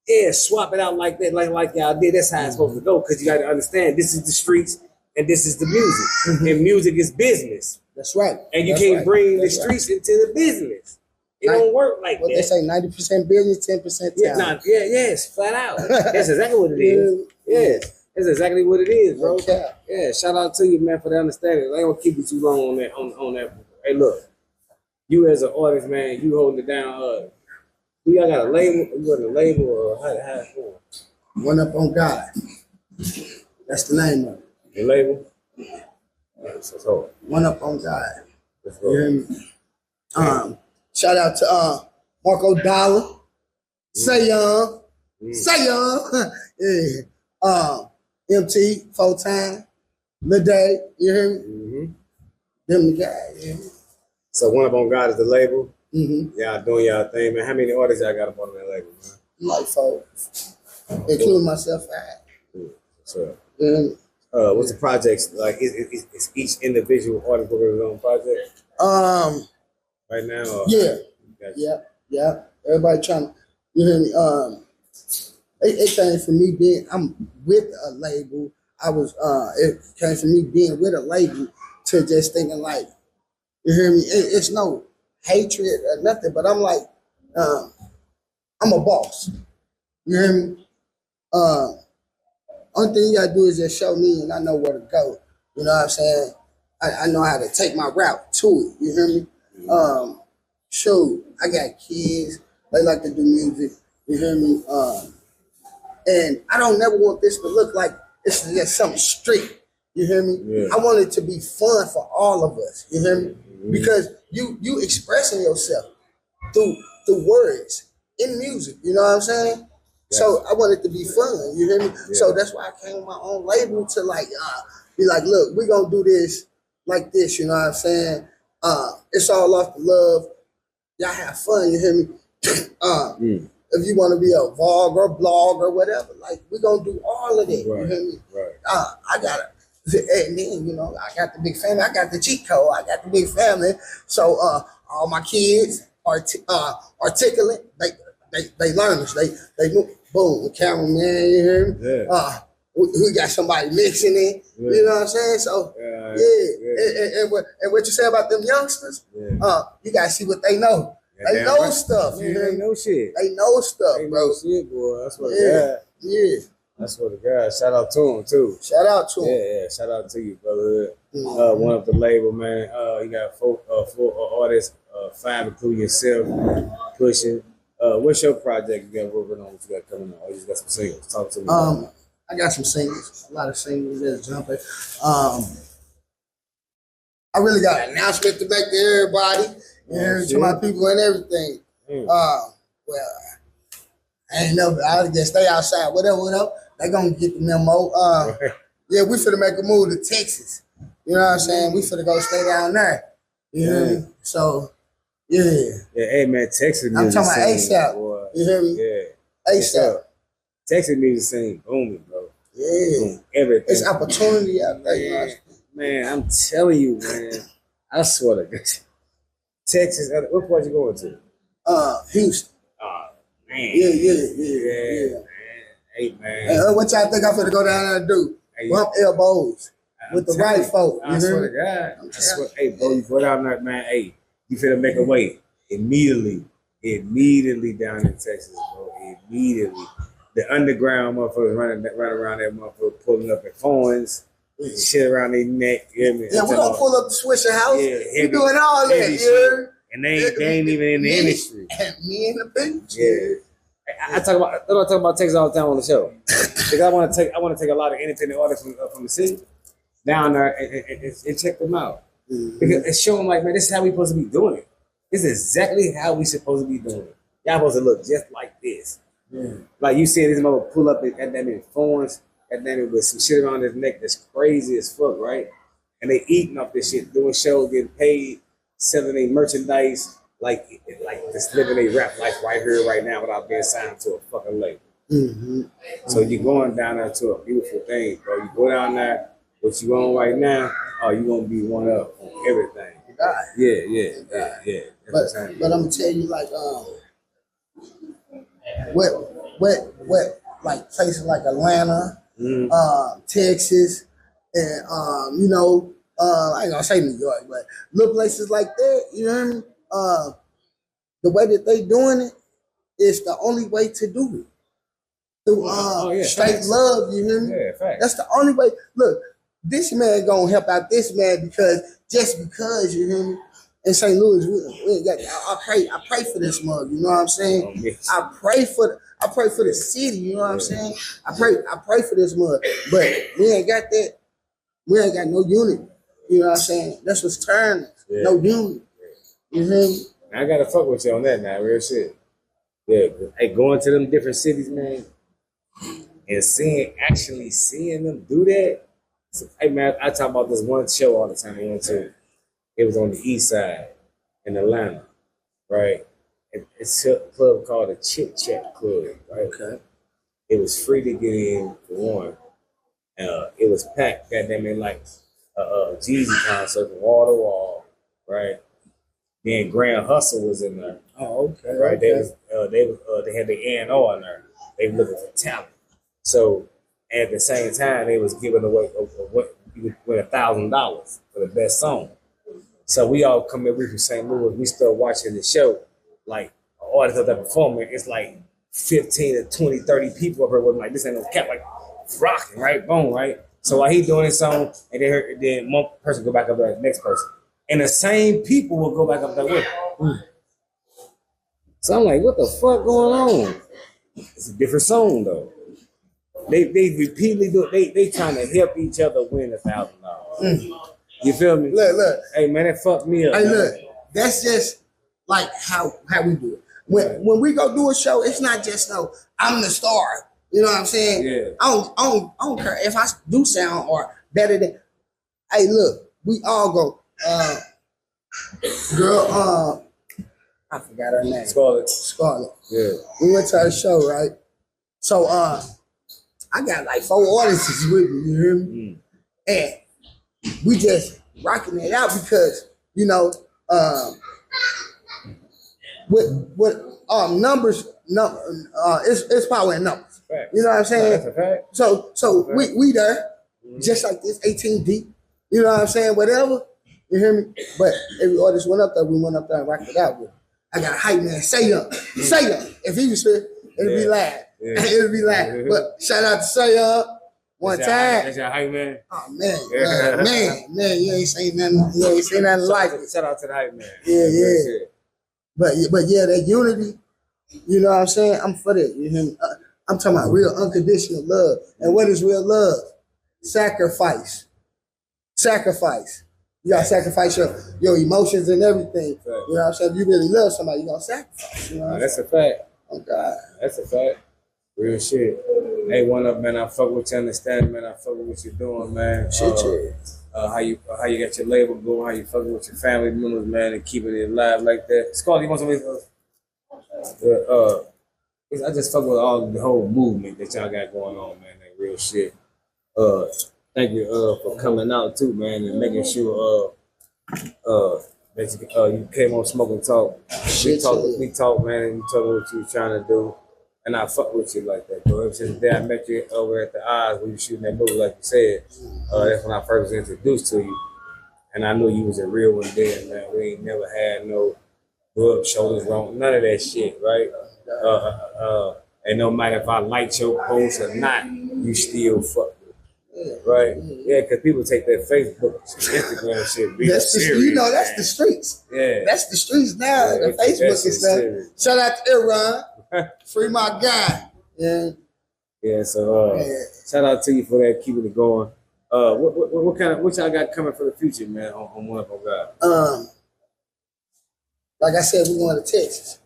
Speaker 2: yeah, swap it out like that, like y'all did. That's how it's supposed to go. Cause you gotta understand this is the streets and this is the music. And music is business.
Speaker 1: That's right.
Speaker 2: And you can't bring the streets into the business. It don't work like that.
Speaker 1: They say 90% business, 10% talent.
Speaker 2: Yes, flat out. That's exactly what it is. Yes, that's exactly what it is, bro. Yeah, shout out to you, man, for the understanding. I ain't gonna keep you too long on that. On that. Hey, look, you as an artist, man, you holding it down. Y'all got a label? You got a label or how it's going?
Speaker 1: One Up on God. That's the name of it.
Speaker 2: The label? That's hard.
Speaker 1: One Up on God.
Speaker 2: Let's go.
Speaker 1: You hear me? Shout out to Marco Dollar. Say young. Yeah. MT, full time. Lil Day, you hear me? Mm-hmm. Them the guys, yeah.
Speaker 2: So One Up on God is the label.
Speaker 1: Mm-hmm.
Speaker 2: Y'all doing y'all thing, man. How many artists y'all got up on that label, man?
Speaker 1: Like folks. Including myself,
Speaker 2: So,
Speaker 1: what's
Speaker 2: the projects like? Is each individual artist working his own project? Right now? Or?
Speaker 1: Yeah. Everybody trying to, you hear me? It came from me I'm with a label. It came from me being with a label to just thinking like, you hear me? It's no hatred or nothing, but I'm like, I'm a boss. You hear me? Only thing you gotta do is just show me and I know where to go. You know what I'm saying? I know how to take my route to it. You hear me? Shoot, I got kids. They like to do music. You hear me? And I don't never want this to look like it's just something strict. You hear me?
Speaker 2: Yeah.
Speaker 1: I want it to be fun for all of us. You hear me? Because you expressing yourself through words in music. You know what I'm saying? Yeah. So I want it to be fun. You hear me? Yeah. So that's why I came with my own label to like be like, look, we're gonna do this like this. You know what I'm saying? It's all off the love. Y'all have fun. You hear me? If you want to be a vlogger, blog, or whatever, like we're gonna do all of that. Right. You hear me? Right. I got it. And then, you know, I got the big family. I got the cheat code. I got the big family. So all my kids are articulate. They learners. They move. Boom, the cameraman. You hear me? Yeah. We got somebody mixing it. Yeah. You know what I'm saying? So yeah. And what you say about them youngsters? Yeah. You gotta see what they know. Yeah, they know stuff.
Speaker 2: Yeah, they know shit.
Speaker 1: They know stuff,
Speaker 2: they
Speaker 1: bro.
Speaker 2: Know shit, boy. That's what.
Speaker 1: Yeah.
Speaker 2: That's what the guy. Shout out to him too.
Speaker 1: Shout out to him.
Speaker 2: Yeah. Shout out to you, brother. One of the label, man. You got four artists, 5 including yourself, pushing. What's your project you got working on? What you got coming on? Oh, you just got some singles. Talk to me.
Speaker 1: I got some singles. A lot of singles that's jumping. I really got an announcement to make to everybody, to my people and everything. Well, I ain't never. I just stay outside. Whatever. They gonna get the memo. Yeah, we finna make a move to Texas. You know what I'm saying? We finna go stay down there. You hear me? So, yeah.
Speaker 2: Yeah, hey man, Texas.
Speaker 1: I'm talking about ASAP. Boy. You hear me?
Speaker 2: Yeah.
Speaker 1: ASAP.
Speaker 2: Texas music scene booming, bro.
Speaker 1: Yeah.
Speaker 2: Boom. Everything.
Speaker 1: It's opportunity out there.
Speaker 2: Yeah. Man, I'm telling you, man. I swear to God. Texas. What part you going to?
Speaker 1: Houston.
Speaker 2: Oh man.
Speaker 1: Yeah.
Speaker 2: Man. Hey man.
Speaker 1: What y'all think I'm finna go down there and do? Hey, bump elbows with the right folk.
Speaker 2: I swear to God. Hey, bro, you go down there, man. Hey, you finna make a way immediately down in Texas, bro. Immediately. The underground motherfuckers running around that motherfucker, pulling up at phones, shit around their neck. You hear me?
Speaker 1: Yeah, we're gonna pull up the Swisher House.
Speaker 2: Yeah,
Speaker 1: we're doing all that, yeah.
Speaker 2: And they ain't even in the industry.
Speaker 1: Me and the bench.
Speaker 2: Yeah. I talk about Texas all the time on the show. Because I want to take a lot of independent artists from the city down there and check them out. Because it's showing like, man, this is how we supposed to be doing it. This is exactly how we supposed to be doing it. Y'all supposed to look just like this. Yeah. Like you see this mother pull up at that in phones, and then with some shit around his neck that's crazy as fuck, right? And they eating off this shit, doing shows, getting paid, selling their merchandise, like just living a rap life right here, right now, without being signed to a fucking label. So you're going down there to a beautiful thing, bro. You go down there, what you on right now, you're gonna be one up on everything. Yeah.
Speaker 1: But I'm gonna tell you, like, what like places like Atlanta, Texas, and I ain't gonna say New York, but little places like that, you know what I mean? The way that they doing it is the only way to do it. Through straight facts. Love, you hear me?
Speaker 2: Yeah, facts.
Speaker 1: That's the only way. Look, this man gonna help out this man because you hear me? In St. Louis, I pray for this mug. You know what I'm saying?
Speaker 2: Yes.
Speaker 1: I pray for the city. You know what I'm saying? I pray for this mug, but we ain't got that. We ain't got no unit. You know what I'm saying? That's what's turning. Yeah. No unit. You hear me?
Speaker 2: I gotta fuck with you on that now, real shit. Yeah, hey, going to them different cities, man, and actually seeing them do that. So, hey man, I talk about this one show all the time. I went to. It was on the east side in Atlanta, right? It's a club called the Chit Chat Club, right?
Speaker 1: Okay.
Speaker 2: It was free to get in for one. It was packed, goddamn it, like a Jeezy concert from wall to wall, right? Then Grand Hustle was in there.
Speaker 1: Oh, okay.
Speaker 2: Right?
Speaker 1: Okay.
Speaker 2: They had the A&R in there. They were looking for talent. So at the same time, they was giving away you could win $1,000 for the best song. So we all come in from St. Louis. We start watching the show. Like, artists of that performing, it's like 15 to 20, 30 people up here with like, this ain't no cap, like rocking, right? Boom, right? So while he doing his song, and then one person go back up there, the next person. And the same people will go back up there with him. So I'm like, what the fuck going on? It's a different song though. They repeatedly do it. They trying to help each other win $1,000. You feel me?
Speaker 1: Look.
Speaker 2: Hey man, that fucked me up.
Speaker 1: Hey,
Speaker 2: man.
Speaker 1: look. That's just like how we do it. When we go do a show, it's not just I'm the star. You know what I'm saying?
Speaker 2: Yeah.
Speaker 1: I don't care if I do sound or better than. Hey, look, we all go. Girl, I forgot her name. Scarlett.
Speaker 2: Yeah.
Speaker 1: We went to her show, right? So I got like 4 artists with me, you hear me? And we just rocking it out because, with numbers, it's power in numbers.
Speaker 2: Fact.
Speaker 1: You know what I'm saying?
Speaker 2: That's a fact.
Speaker 1: So we there, just like this, 18 deep. You know what I'm saying? Whatever. You hear me? But every artist went up there, we went up there and rocked it out with. I got a hype man, Say Young. If he was here, it'd be live.
Speaker 2: Yeah.
Speaker 1: It'd be live. But shout out to Say Young one time.
Speaker 2: That's your hype man.
Speaker 1: Oh man, you ain't saying nothing. You ain't saying nothing like it.
Speaker 2: Shout out to the hype man.
Speaker 1: Yeah. But yeah, that unity. You know what I'm saying? I'm for that. You hear me? I'm talking about real unconditional love. And what is real love? Sacrifice. You gotta sacrifice your emotions and everything. Right. You know what I'm saying? If you really love somebody, you're gonna sacrifice. You know
Speaker 2: that's a fact.
Speaker 1: Oh God.
Speaker 2: That's a fact. Real shit. Hey, one up, man. I fuck with you, understand, man. I fuck with what you're doing, man. How you got your label going, how you fucking with your family members, man, and keeping it alive like that. Scarlett, you want something? I just fuck with all the whole movement that y'all got going on, man. That real shit. Thank you for coming out too, man, and making sure that you came on Smoke and Talk. We talk, man, and you told me what you was trying to do. And I fuck with you like that, bro. Ever since the day I met you over at the Oz when you shooting that movie, like you said, that's when I first was introduced to you. And I knew you was a real one then, man. We ain't never had no rub shoulders wrong, none of that shit, right? And no matter if I liked your post or not, you still fuck with me, right? Yeah, because people take their Facebook, Instagram shit real serious.
Speaker 1: That's the streets.
Speaker 2: Yeah.
Speaker 1: That's the streets now, the Facebook and stuff. Shout out to Iran. Free my guy.
Speaker 2: Yeah, so shout out to you for that, keeping it going. What y'all got coming for the future, man, on One Up on God?
Speaker 1: Like I said, we're going to Texas.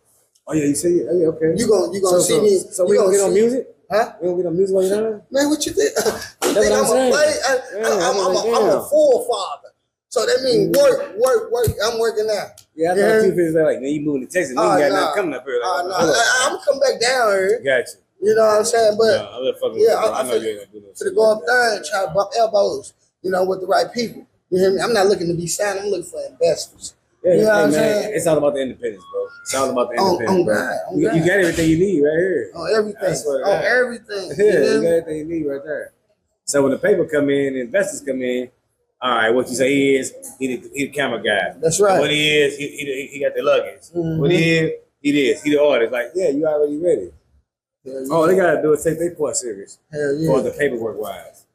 Speaker 2: Oh yeah, you see it? Oh, yeah, okay.
Speaker 1: You gonna see me.
Speaker 2: So we gonna get on music?
Speaker 1: Huh?
Speaker 2: We gonna get on music while you're down?
Speaker 1: Man, what you think?
Speaker 2: That's what I'm saying.
Speaker 1: I'm a full father. So that means work. I'm working now.
Speaker 2: Yeah, I thought you feel like, man, you moving to Texas. You got nothing coming up here.
Speaker 1: I'm come back down here.
Speaker 2: Gotcha.
Speaker 1: You know what I'm saying? But
Speaker 2: I know you ain't gonna do no
Speaker 1: to go up there and try to bump elbows, with the right people. You hear me? I'm not looking to be signed. I'm looking for investors.
Speaker 2: Yeah,
Speaker 1: you know what I'm saying?
Speaker 2: It's all about the independence, bro. It's all about the independence, bro. You got everything you need right here.
Speaker 1: On everything. On everything.
Speaker 2: Yeah, you got everything you need right there. So when the paper come in, the investors come in, all right, what you say he the camera guy.
Speaker 1: That's right.
Speaker 2: What he is, he got the luggage. What he is, he the artist. Like, yeah, you already ready. All they gotta do is take their part serious.
Speaker 1: Hell yeah.
Speaker 2: For the paperwork wise.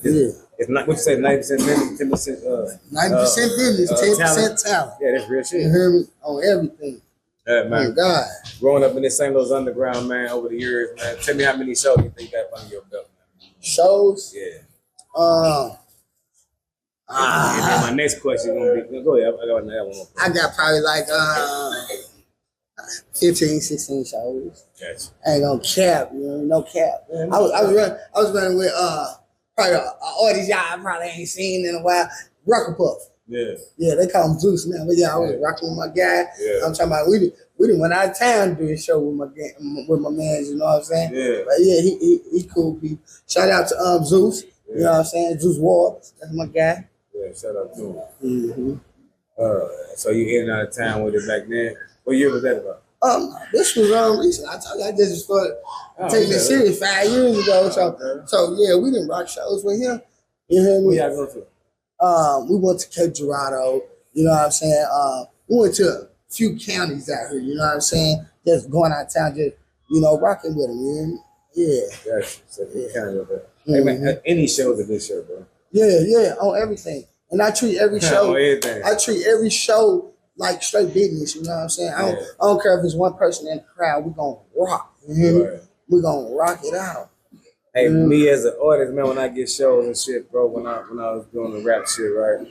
Speaker 2: It's not what you say, 90% business, 10%.
Speaker 1: 90% business, 10% talent.
Speaker 2: Yeah, that's real shit.
Speaker 1: You hear me? On everything.
Speaker 2: Yeah, man.
Speaker 1: Oh God.
Speaker 2: Growing up in this St. Louis underground, man, over the years, man. Tell me how many shows you think you got under your belt, man.
Speaker 1: Shows?
Speaker 2: Yeah. And then my next question is gonna be, go ahead. I got another one.
Speaker 1: I got probably like 15, 16 shows.
Speaker 2: Gotcha.
Speaker 1: I ain't gonna cap, no cap. I was running with probably an artist y'all probably ain't seen in a while, Rocker Puff. Yeah, they call him Zeus now. But yeah, I was rocking with my guy. Yeah. I'm talking about we didn't went out of town doing a show with my man, you know what I'm saying?
Speaker 2: Yeah.
Speaker 1: But yeah, he cool people. Shout out to Zeus. You know what I'm saying? Zeus Ward. That's my guy.
Speaker 2: Yeah, shout out to him. So you in and out of town with it back then. What year was that about?
Speaker 1: This was recent. I told you I just started taking it serious 5 years ago. So yeah, we didn't rock shows with him. You hear me?
Speaker 2: Where y'all go to?
Speaker 1: We went to Cape Girardeau. You know what I'm saying? We went to a few counties out here. You know what I'm saying? Just going out of town, just rocking with him. You hear me? Yeah.
Speaker 2: Gotcha. So county up there. Hey man, any show's a good show, bro.
Speaker 1: Yeah, on everything. And I treat every show.
Speaker 2: On everything.
Speaker 1: I treat every show like straight business. You know what I'm saying? I don't care if it's one person in the crowd. We're gonna rock. You hear me? We're gonna rock it out.
Speaker 2: Hey, me as an artist, man, when I get shows and shit, bro, when I was doing the rap shit, right,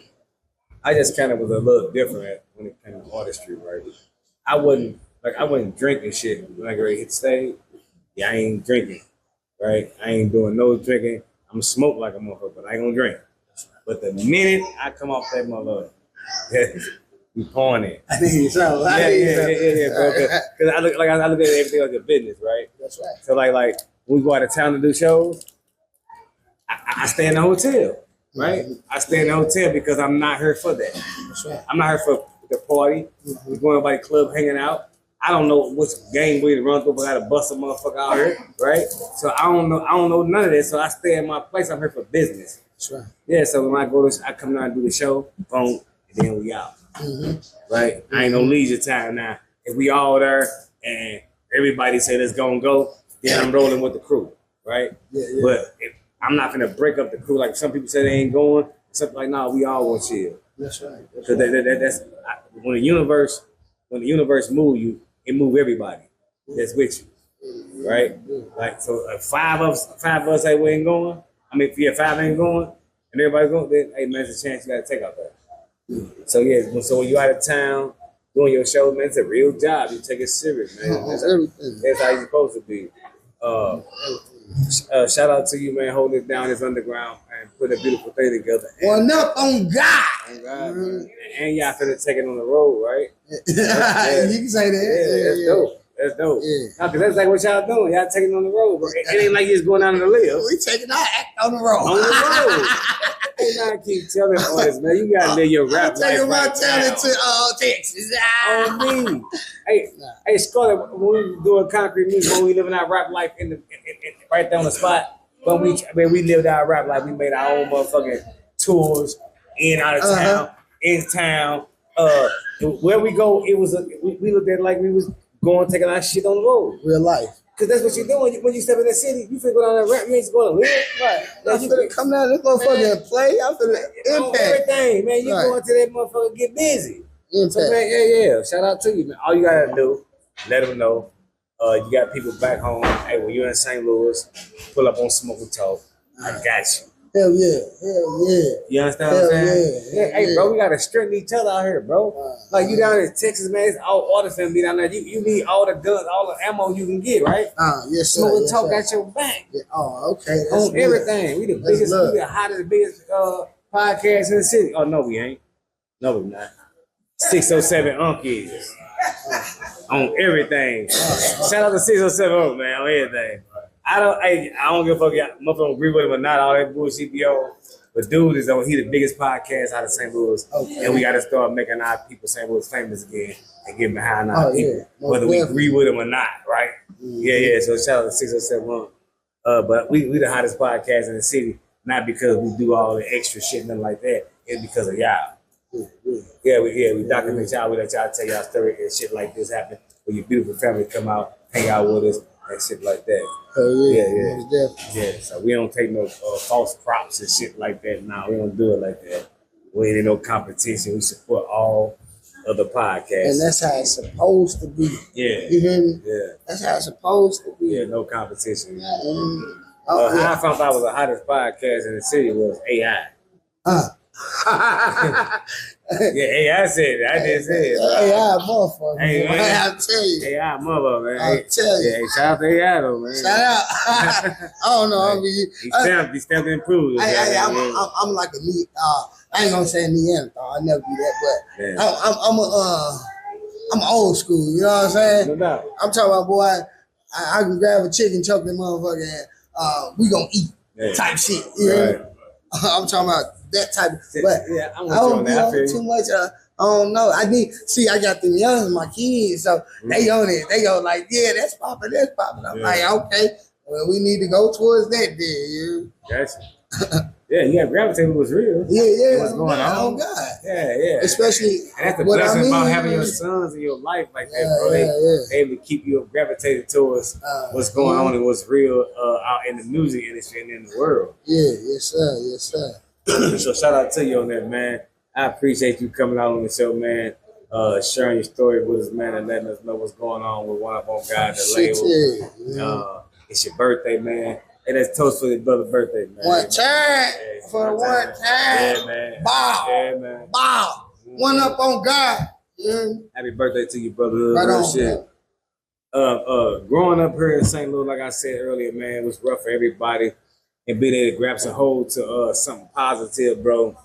Speaker 2: I just kind of was a little different when it came to artistry, right. I wasn't drinking shit when I get ready to hit the stage. Yeah, I ain't drinking, right. I ain't doing no drinking. I'm smoke like a motherfucker, but I ain't gonna drink. But the minute I come off that motherfucker, we pouring it.
Speaker 1: I think so.
Speaker 2: Yeah, bro. Because I look at everything like a business, right?
Speaker 1: That's right.
Speaker 2: So like when we go out of town to do shows, I stay in the hotel, right? Mm-hmm. I stay in the hotel because I'm not here for that.
Speaker 1: That's right.
Speaker 2: I'm not here for the party. Mm-hmm. We're going by the club, hanging out. I don't know which game we to run through, but I gotta bust a motherfucker out here, right? So I don't know none of this. So I stay in my place. I'm here for business.
Speaker 1: That's right.
Speaker 2: Yeah. So when I come down and do the show, boom, and then we out. Mm-hmm. Right? I ain't no leisure time now. If we all there and everybody say let's go and go, then I'm rolling with the crew, right? Yeah. But I'm not gonna break up the crew like some people say they ain't going. Something like, nah, we all want to chill.
Speaker 1: That's right.
Speaker 2: Because that's when the universe move you, it move everybody that's with you, right? Like so, if five of us say we ain't going. I mean, if 5 ain't going and everybody going, then hey man, there's a chance you gotta take out there. So yeah, so when you out of town doing your show, man, it's a real job. You take it serious, man. That's how you're supposed to be. Shout out to you, man, holding it down this underground and put a beautiful thing together.
Speaker 1: One up on God.
Speaker 2: On God, and y'all finna take it on the road, right?
Speaker 1: Yeah. You can say that.
Speaker 2: Yeah, that's dope. That's dope. Yeah. No, cause that's like what y'all doing. Y'all taking it on the road, bro. It ain't like you just going down to the live.
Speaker 1: We taking our act on the road.
Speaker 2: On the road. I keep telling artists, man, you gotta live your rap life.
Speaker 1: Taking my
Speaker 2: right
Speaker 1: talent to Texas.
Speaker 2: On me. Hey, Scarlett, when we doing concrete music, when we living our rap life right there on the spot, when we lived our rap life, we made our own motherfucking tours in out of town, in town. Where we go, it was we looked at it like we was going taking our shit on the road.
Speaker 1: Real life.
Speaker 2: Cause that's what you're doing when you step in the city. You finna go down there rap. You ain't just going to live. Right.
Speaker 1: I'm finna come down this motherfucker and play. I'm finna impact
Speaker 2: everything, man. You going to that motherfucker get busy. Impact. So man, yeah. Shout out to you, man. All you gotta do, let them know. You got people back home. Hey, when you're in St. Louis, pull up on Smoke and Talk. I got you.
Speaker 1: Hell yeah.
Speaker 2: You understand what I'm saying? Yeah. Hey, bro, we gotta strengthen each other out here, bro. Like you down in Texas, man, it's all artists finna be down there. You need all the guns, all the ammo you can get, right?
Speaker 1: Yes, sir.
Speaker 2: Smoke and Talk got your back.
Speaker 1: Yeah. Oh, okay.
Speaker 2: That's on everything. We the biggest, we the hottest, biggest podcast in the city. Oh no, we ain't. No, we not. 607 Unk is on everything. Shout out to 607 Unk, man, on everything. I don't give a fuck. Motherfucker don't agree with him or not. All that bullshit be on. But dude is on. He the biggest podcast out of St. Louis, and we got to start making our people St. Louis famous again and get behind our people, whether we agree with him or not, right? Yeah. So shout out to 607. But we the hottest podcast in the city, not because we do all the extra shit, nothing like that. It's because of y'all. We document y'all. We let y'all tell y'all story and shit like this happen. When your beautiful family come out, hang out with us and shit like that. Yeah. So we don't take no false props and shit like that. Nah, we don't do it like that. We ain't in no competition. We support all other podcasts.
Speaker 1: And that's how it's supposed to be.
Speaker 2: Yeah.
Speaker 1: You hear me?
Speaker 2: Yeah.
Speaker 1: That's how it's supposed to be.
Speaker 2: Yeah, no competition. How I found out was the hottest podcast in the city was AI. Yeah, AI said it. I didn't say it.
Speaker 1: AI motherfucker.
Speaker 2: Hey, man.
Speaker 1: I'll tell you.
Speaker 2: AI mother, man.
Speaker 1: I'll tell you.
Speaker 2: Yeah, shout out to AI though, man.
Speaker 1: Shout out. I don't know.
Speaker 2: He stamped improved.
Speaker 1: I'm like a neat. I ain't gonna say Neanderthal. I never do that, but I'm old school. You know what I'm saying?
Speaker 2: No doubt.
Speaker 1: I'm talking about, boy. I can grab a chicken, choke that motherfucker, and we gonna eat type shit. You know? I'm talking about that type of, but
Speaker 2: I'm
Speaker 1: I don't do too much. I don't know. I got the young, my kids, so they on it. They go like, yeah, that's popping. I'm like, okay, well, we need to go towards that there.
Speaker 2: Gotcha. Yeah, you got gravitated was real.
Speaker 1: Yeah.
Speaker 2: What's going on?
Speaker 1: Oh God.
Speaker 2: Yeah.
Speaker 1: Especially
Speaker 2: and that's the blessing about having your sons in your life like that, bro. They able to keep you gravitated towards what's going on and what's real out in the music industry and in the world.
Speaker 1: Yeah, yes, sir.
Speaker 2: So shout out to you on that, man. I appreciate you coming out on the show, man. Sharing your story with us, man, and letting us know what's going on with One Up on God, the label. It's your birthday, man. Hey, that's toast for your brother's birthday, man.
Speaker 1: One time for one time.
Speaker 2: Yeah, man.
Speaker 1: Bow.
Speaker 2: Yeah, man.
Speaker 1: Bow. One up on God. Yeah.
Speaker 2: Happy birthday to you, brother.
Speaker 1: Right
Speaker 2: Real
Speaker 1: on,
Speaker 2: shit. Growing up here in St. Louis, like I said earlier, man, it was rough for everybody. And being able to grab some hold to something positive, bro.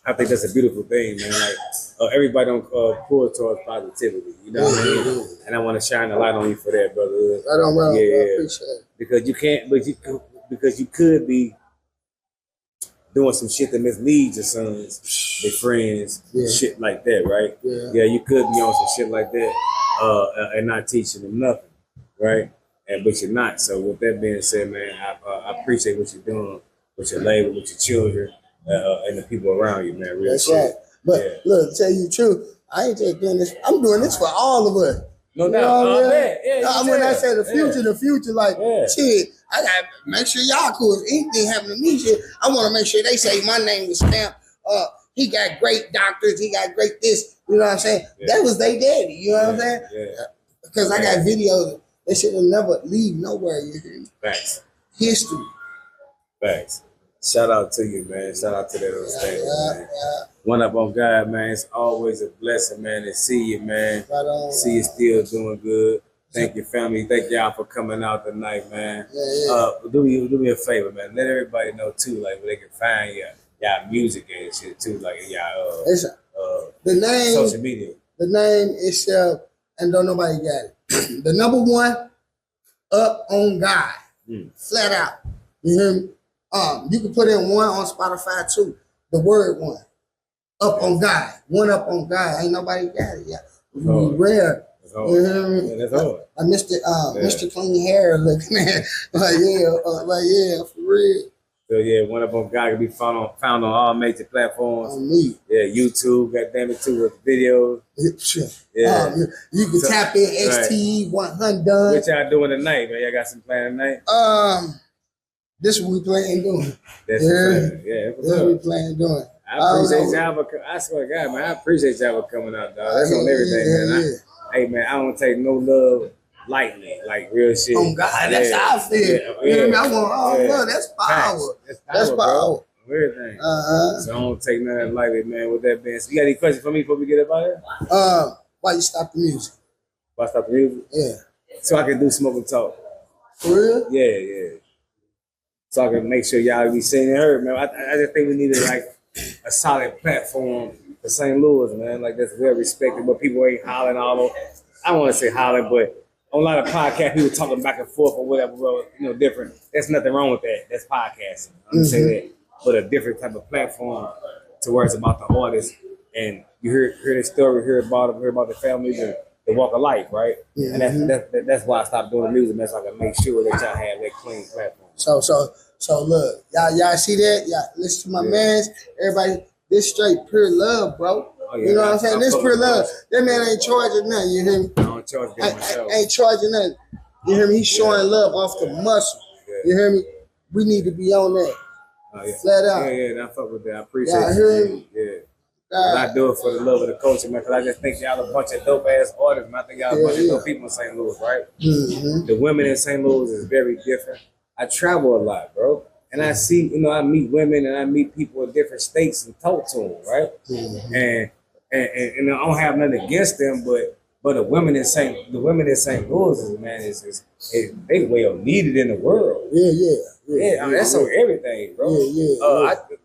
Speaker 2: I think that's a beautiful thing, man. Like everybody don't pull towards positivity, you know what I mean? And I want to shine a light on you for that, brother.
Speaker 1: Right on, bro.
Speaker 2: Yeah,
Speaker 1: I appreciate it.
Speaker 2: because you can't, because you could be doing some shit that misleads your sons, their friends, shit like that, right? Yeah, you could be on some shit like that, and not teaching them nothing, right? But you're not. So with that being said, man, I appreciate what you're doing with your label, with your children, and the people around you, man. Real
Speaker 1: That's
Speaker 2: shit.
Speaker 1: right. But look, tell you the truth, I ain't just doing this. I'm doing this for all of us.
Speaker 2: No doubt.
Speaker 1: When I say the future, like, shit, I gotta make sure y'all cool. If anything happen to me, shit, I want to make sure they say my name is stamped. He got great doctors. He got great this. You know what I'm saying? That was they daddy. You know what I'm saying? Because I got videos. They should have never leave nowhere. You hear me?
Speaker 2: Facts.
Speaker 1: History.
Speaker 2: Facts. Shout out to you, man. Shout out to that understanding, man. One up on God, man. It's always a blessing, man, to see you, man.
Speaker 1: Right on,
Speaker 2: see you still doing good. Thank your family. Thank y'all for coming out tonight, man. Do me a favor, man. Let everybody know too, like where they can find y'all music and shit too, like y'all
Speaker 1: the name,
Speaker 2: social media.
Speaker 1: The name itself, and don't nobody got it. The number one, Up on God, flat out. You hear me? You can put in one on Spotify too. The word one, Up on God, one Up on God. Ain't nobody got it yet. Rare. You hear me?
Speaker 2: That's hard.
Speaker 1: Mr. Clean Hair looking at, like for real.
Speaker 2: So yeah, One Up on God can be found on all major platforms.
Speaker 1: On me.
Speaker 2: Yeah, YouTube, goddamn it too, with videos.
Speaker 1: Yeah. You can tap in XTE 100.
Speaker 2: What y'all doing tonight, man? Y'all got some plan tonight?
Speaker 1: This is what we plan doing.
Speaker 2: That's this is
Speaker 1: what we plan doing.
Speaker 2: I appreciate y'all. I swear to God, man, I appreciate y'all for coming out, dog. That's on everything, man. Hey, man, I don't take no love lightly, like real shit.
Speaker 1: Oh God, that's how I feel. You know what I mean? I want love. That's power. That's power.
Speaker 2: Everything. So I don't take nothing lightly, man. With that being said, you got any questions for me before we get up out here?
Speaker 1: Why you stop the music?
Speaker 2: Why stop the music?
Speaker 1: Yeah.
Speaker 2: So I can do smoke and talk.
Speaker 1: For real?
Speaker 2: Yeah. So I can make sure y'all be seen and heard, man. I just think we needed like a solid platform for St. Louis, man. Like that's well respected, but people ain't hollering all over. I don't want to say hollering, but on a lot of podcasts, people talking back and forth or whatever, well, different. There's nothing wrong with that. That's podcasting. I'm gonna say that. But a different type of platform to where it's about the artist and you hear the story, hear about the families and the walk of life, right? And that's why I stopped doing music, man, so I can make sure that y'all have that clean platform.
Speaker 1: So look, y'all see that? Y'all listen to my mans, everybody. This straight pure love, bro.
Speaker 2: Oh, yeah,
Speaker 1: you know what I'm saying? This pure love. That man ain't charging nothing. You hear me?
Speaker 2: I don't charge myself.
Speaker 1: Ain't charging nothing. You hear me? He's showing love off the muscle. You hear me? We need to be on that. Flat out.
Speaker 2: Yeah, I fuck with that. I appreciate it. Yeah. I do it for the love of the culture, man, because I just think y'all a bunch of dope ass artists, man. I think y'all a bunch of dope people in St. Louis, right? The women in St. Louis is very different. I travel a lot, bro. And I see, I meet women and I meet people in different states and talk to them, right? And I don't have nothing against them, but the women in St. Louis, man, they well needed in the world. Yeah, that's on everything, bro.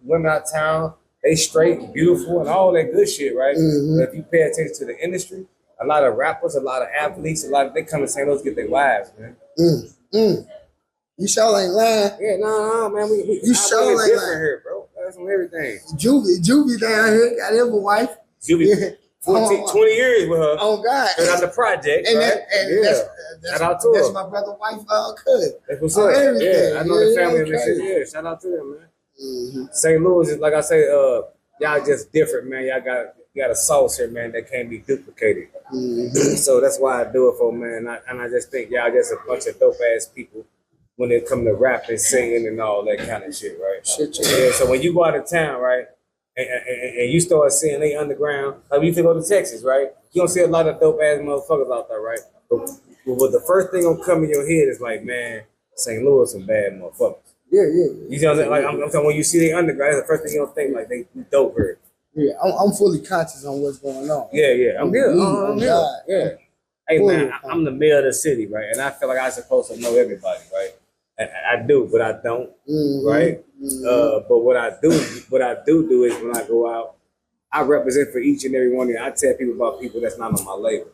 Speaker 2: Women out of town, they straight, beautiful, and all that good shit, right? But if you pay attention to the industry, a lot of rappers, a lot of athletes, they come to St. Louis to get their wives, man.
Speaker 1: You sure ain't lying.
Speaker 2: Yeah, no, man.
Speaker 1: You sure ain't lying
Speaker 2: here, bro. That's on everything.
Speaker 1: Juvie down here got him a wife.
Speaker 2: Juvie, 20 years with her.
Speaker 1: Oh God.
Speaker 2: And on the project,
Speaker 1: and
Speaker 2: right?
Speaker 1: Shout out to her. That's my brother's wife, cousin.
Speaker 2: That's what's up. Yeah, I know the family and shit. Yeah, shout out to them, man. St. Louis is, like I say, y'all just different, man. Y'all got a sauce here, man, that can't be duplicated. So that's why I do it for, man. And I just think y'all just a bunch of dope ass people when it come to rap and singing and all that kind of shit, right? Yeah, so when you go out of town, right, and you start seeing they underground, like when you go to Texas, right, you don't see a lot of dope ass motherfuckers out there, right? But the first thing gonna come in your head is like, man, St. Louis some bad motherfuckers.
Speaker 1: Yeah.
Speaker 2: You know what I'm saying? Like I'm talking when you see the underground, that's the first thing you don't think like they dope here.
Speaker 1: Yeah, I'm fully conscious on what's going on.
Speaker 2: Yeah. I'm here. I'm here. Yeah. Hey man, I'm the mayor of the city, right? And I feel like I'm supposed to know everybody, right? And I do, but I don't, right? But what I do is when I go out, I represent for each and every one of you. I tell people about people that's not on my label.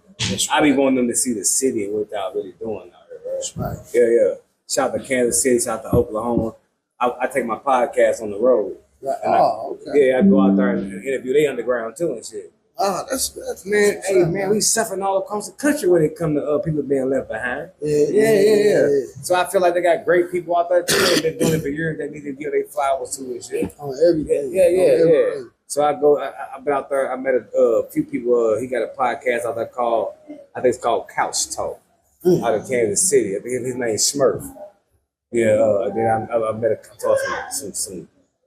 Speaker 2: I be wanting them to see the city and what y'all really doing out here, right?
Speaker 1: That's right.
Speaker 2: Yeah. Shout out to Kansas City, shout out to Oklahoma. I take my podcast on the road.
Speaker 1: Right.
Speaker 2: Okay. Yeah, I go out there and interview they underground too and shit.
Speaker 1: That's
Speaker 2: Man, hey man, we suffering all across the country when it come to people being left behind.
Speaker 1: Yeah.
Speaker 2: So I feel like they got great people out there too. They've been doing it for years. They need to give their flowers to and shit.
Speaker 1: On everything.
Speaker 2: Yeah. So I've been out there. I met a few people. He got a podcast out there called, I think it's called Couch Talk, out of Kansas City. I think his name's Smurf. Yeah. Then I met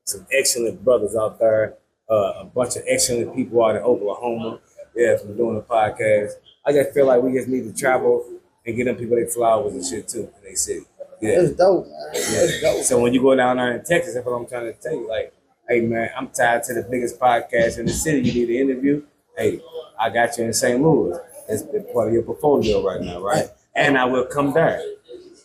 Speaker 2: some excellent brothers out there. A bunch of excellent people out in Oklahoma. Yeah, from doing the podcast. I just feel like we just need to travel and get them people their flowers and shit too in their city. Yeah.
Speaker 1: That's dope, man. That's dope.
Speaker 2: So when you go down there in Texas, that's what I'm trying to tell you. Like, hey man, I'm tied to the biggest podcast in the city. You need an interview. Hey, I got you in St. Louis. It's part of your portfolio right now, right? And I will come there.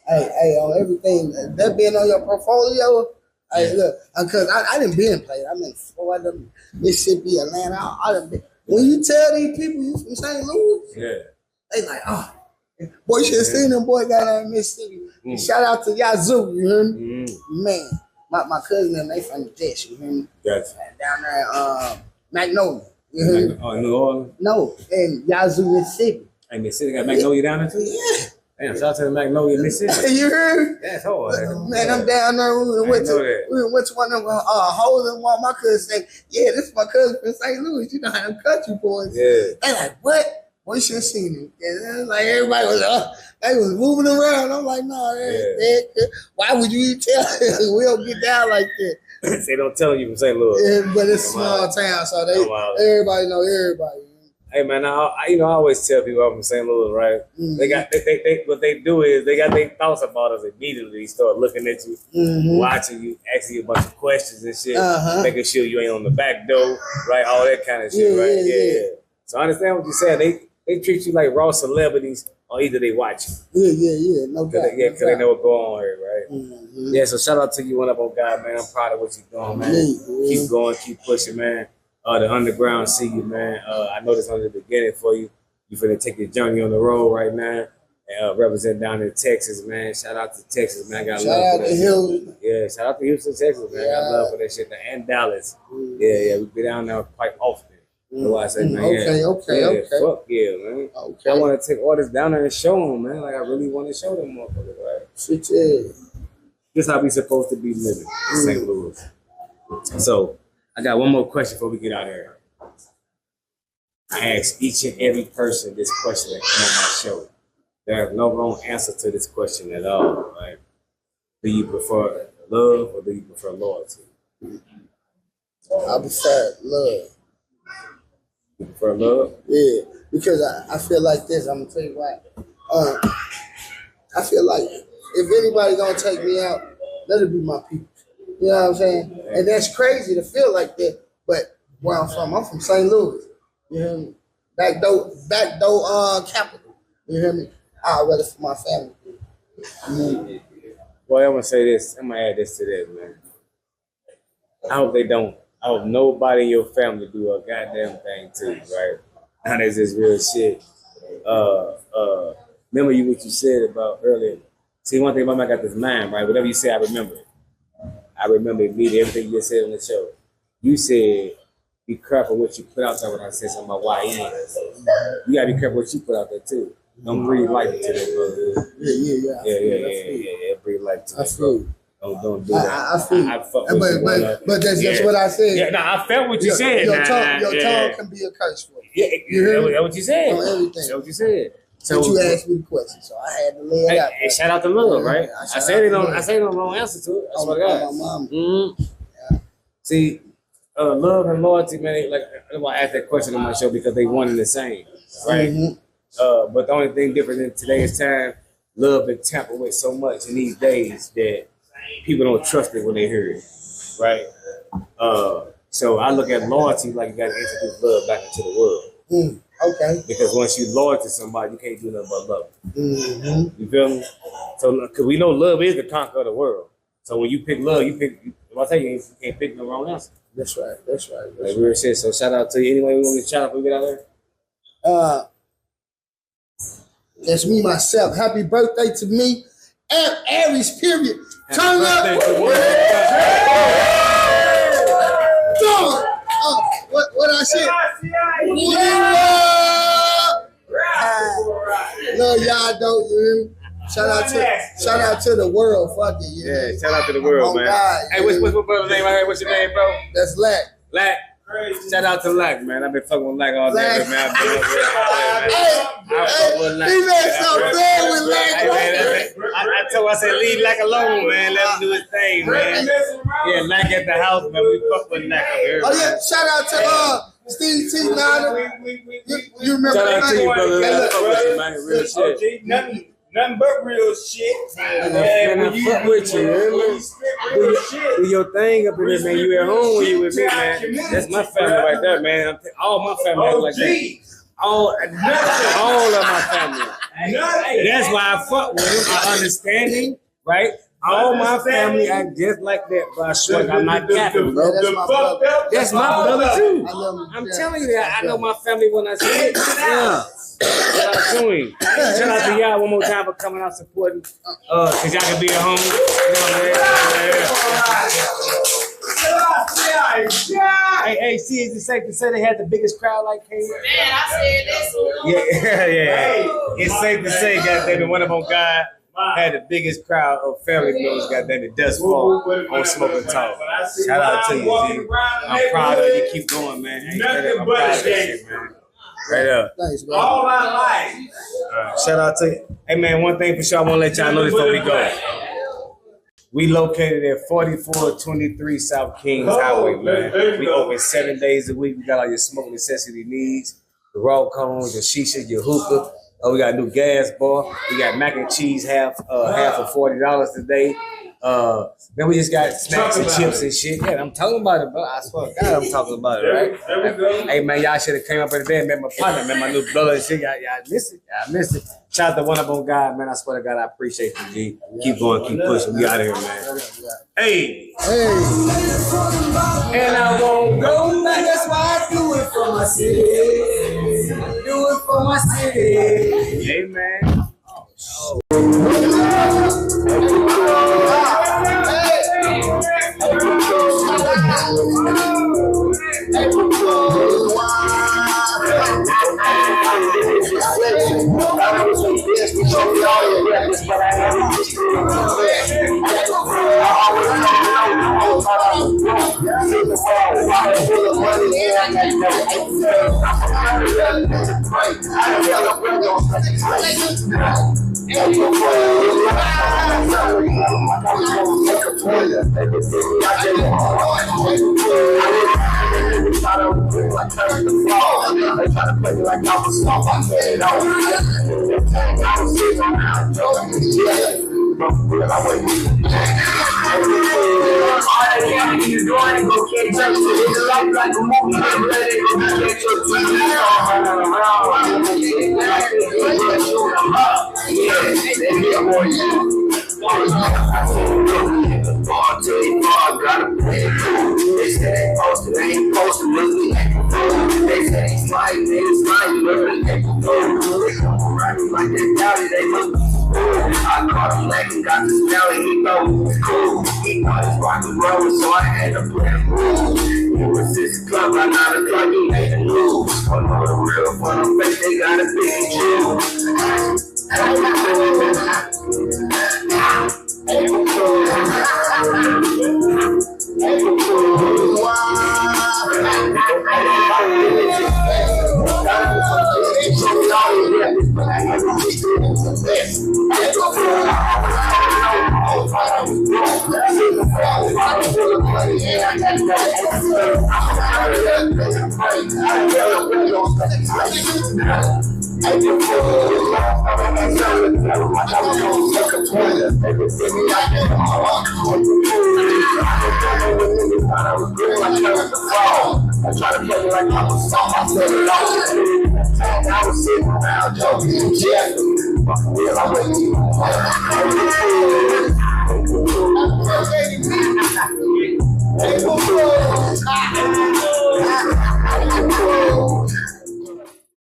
Speaker 1: Hey, on everything that being on your portfolio. Hey, look, because I didn't been played. I'm in Florida, Mississippi, Atlanta. I done been. When you tell these people you from St. Louis, they like, oh, boy, you should have seen them boy down there in Mississippi. Shout out to Yazoo, you hear me? Man, my cousin and they from the Jets, you hear me?
Speaker 2: Gotcha.
Speaker 1: Down there, Magnolia, you hear me?
Speaker 2: Oh, New Orleans?
Speaker 1: No, in Yazoo, Mississippi.
Speaker 2: Hey, Mississippi got Magnolia down there too?
Speaker 1: Yeah.
Speaker 2: Damn, shout out to the Magnolia, Mississippi.
Speaker 1: You heard?
Speaker 2: That's hard.
Speaker 1: Man, I'm down there. We went to one of them holes in one. My cousin said, yeah, this is my cousin from St. Louis. You know how them country boys. Yeah. They like, what? Boy, you should have seen him. And like everybody was, they was moving around. I'm like, no, why would you even tell them? We don't get down like that.
Speaker 2: They don't tell you from St. Louis.
Speaker 1: Yeah, but it's a small town, so everybody know everybody.
Speaker 2: Hey man, I always tell people I'm from St. Louis, right? They got they what they do is they got their thoughts about us immediately. Start looking at you, watching you, asking you a bunch of questions and shit, making sure you ain't on the back door, right? All that kind of shit, right? Yeah. So I understand what you're saying. They treat you like raw celebrities, or either they watch you.
Speaker 1: Yeah, no doubt.
Speaker 2: Because they know what's going on here, right? Yeah. So shout out to you, One Up on God, man. I'm proud of what you're doing, man. Keep going, keep pushing, man. The underground see you, man. I know this only the beginning for you. You finna take your journey on the road right now. And represent down in Texas, man. Shout out to Texas, man. I got love for that. Houston. Yeah, shout out to Houston, Texas, man. I got love for that shit. And Dallas. Yeah, we be down there quite often. That's why I say, man. Okay. Fuck yeah, man. Okay. I want to take artists down there and show them, man. Like I really want to show them, motherfuckers, right?
Speaker 1: Shit, yeah.
Speaker 2: This how we supposed to be living in St. Louis. So. I got one more question before we get out of here. I ask each and every person this question that come on my show. There's no wrong answer to this question at all, right? Do you prefer love or do you prefer loyalty?
Speaker 1: I prefer love.
Speaker 2: You prefer love?
Speaker 1: Yeah, because I feel like this. I'm gonna tell you why. I feel like if anybody gonna take me out, let it be my people. You know what I'm saying? And that's crazy to feel like that. But where I'm from St. Louis. You hear me? Back door capital. You hear me? I'd rather for my family.
Speaker 2: Well, I'm gonna say this. I'm gonna add this to that, man. I hope they don't. I hope nobody in your family do a goddamn thing to you, right? Now that's just real shit. Remember what you said about earlier. See, one thing about me, I got this mind, right? Whatever you say, I remember it. I remember immediately everything you said on the show. You said, be careful what you put out there when I said something about YN. You gotta be careful what you put out there too. Don't breathe life into that, brother. Yeah. Breathe life to that, bro. Don't do that.
Speaker 1: I feel but that's just what I said.
Speaker 2: Yeah, I felt what you said.
Speaker 1: Your tongue can be a curse word.
Speaker 2: Yeah, that's what you said.
Speaker 1: On everything.
Speaker 2: That's what you said.
Speaker 1: So you asked me the question, so I had to lay it out.
Speaker 2: Hey, shout out to love, right? I said no wrong answer to it. That's what I got.
Speaker 1: My mom.
Speaker 2: See, love and loyalty, man. Like I asked that question on my show because they one and the same, right? But the only thing different in today's time, love been tampered with so much in these days that people don't trust it when they hear it, right? So I look at loyalty like you got to introduce love back into the world.
Speaker 1: Okay.
Speaker 2: Because once you're loyal to somebody, you can't do nothing but love them.
Speaker 1: Mm-hmm.
Speaker 2: You feel me? So, because we know love is the conquer of the world. So when you pick love, I tell you, you can't pick no wrong answer.
Speaker 1: That's right.
Speaker 2: Like we were saying, so shout out to you. Anyway, we want to shout out before we get out there?
Speaker 1: That's me, myself. Happy birthday to me. Aries, period. Turn up. What I said? No, y'all don't. You hear me? Shout out to the world. Fuck it.
Speaker 2: Yeah, shout out to the world, man.
Speaker 1: God,
Speaker 2: hey, what's brother's name right here? What's your name, bro?
Speaker 1: That's Lack.
Speaker 2: Lack. Shout out to Lack, man. I've been fucking with Lack all day, man.
Speaker 1: He made some bad with Lack.
Speaker 2: I said, leave Lack alone, man. Let him do his thing, man. Yeah, Lack at the house, man. We fuck with Lack up here.
Speaker 1: Oh, yeah. Shout out to Steve T. Niner. You remember
Speaker 2: shout out to you, brother.
Speaker 1: Hey,
Speaker 2: fuck with you, man. Real shit.
Speaker 3: Nothing but real shit.
Speaker 2: Man, I fuck with you, man. Do your thing up in there, man. You at home when you with me, man. That's my family right there, man. All my family like that. All of my family. That's why I fuck with them. I understanding, right? All my family act just like that, but I swear I'm not capping, bro. That's my brother too. I'm telling you that. I know my family when I say it. Yeah. Shout out to him. Shout out to y'all one more time for coming out supporting. Cause y'all can be at home. Hey, see, is it safe to say they had the biggest crowd like K?
Speaker 4: Man, I said this.
Speaker 2: Yeah. It's safe to say, goddamn, one of them guys had the biggest crowd of family members, goddamn, it does fall on Smoking Talk. Shout out to you, G. I'm proud of you. Keep going, man. I'm proud of that shit, man. Right up.
Speaker 1: Thanks, bro.
Speaker 3: All my life.
Speaker 2: Shout out to you. Hey, man, one thing for sure I want to let y'all know this before we go. We located at 4423 South Kings Highway, man. We open 7 days a week. We got all your smoke necessity needs, the raw cones, your shisha, your hookah. We got a new gas bar. We got mac and cheese half for $40 today. Then we just got snacks and chips and shit. Yeah, I'm talking about it, bro. I swear to God, I'm talking about it, right?
Speaker 3: There we go.
Speaker 2: Hey, man, y'all should have came up in the bed, met my partner, met my new brother and shit. Y'all miss it. Shout out to one of them guys, man. I swear to God, I appreciate you, G. Keep going, keep pushing. We out of here, man. Hey.
Speaker 3: And I won't go back. That's why I do it for my city. I do it for my city.
Speaker 2: Hey, man.
Speaker 5: I caught him like he got the smell and he goes cool. He thought his rock and roll, so I had to play him rules. It was 6 o'clock, I'm not a club, he made a lose. Oh no, the real fun, I'm fake, they got a big Jew. I just feel it last time I got nervous. I was gonna take a pointer. Everything I did, on the food. I was good, I turned the fall. I tried to play like I was soft. I said it all. I was sitting around joking. Yeah, I went to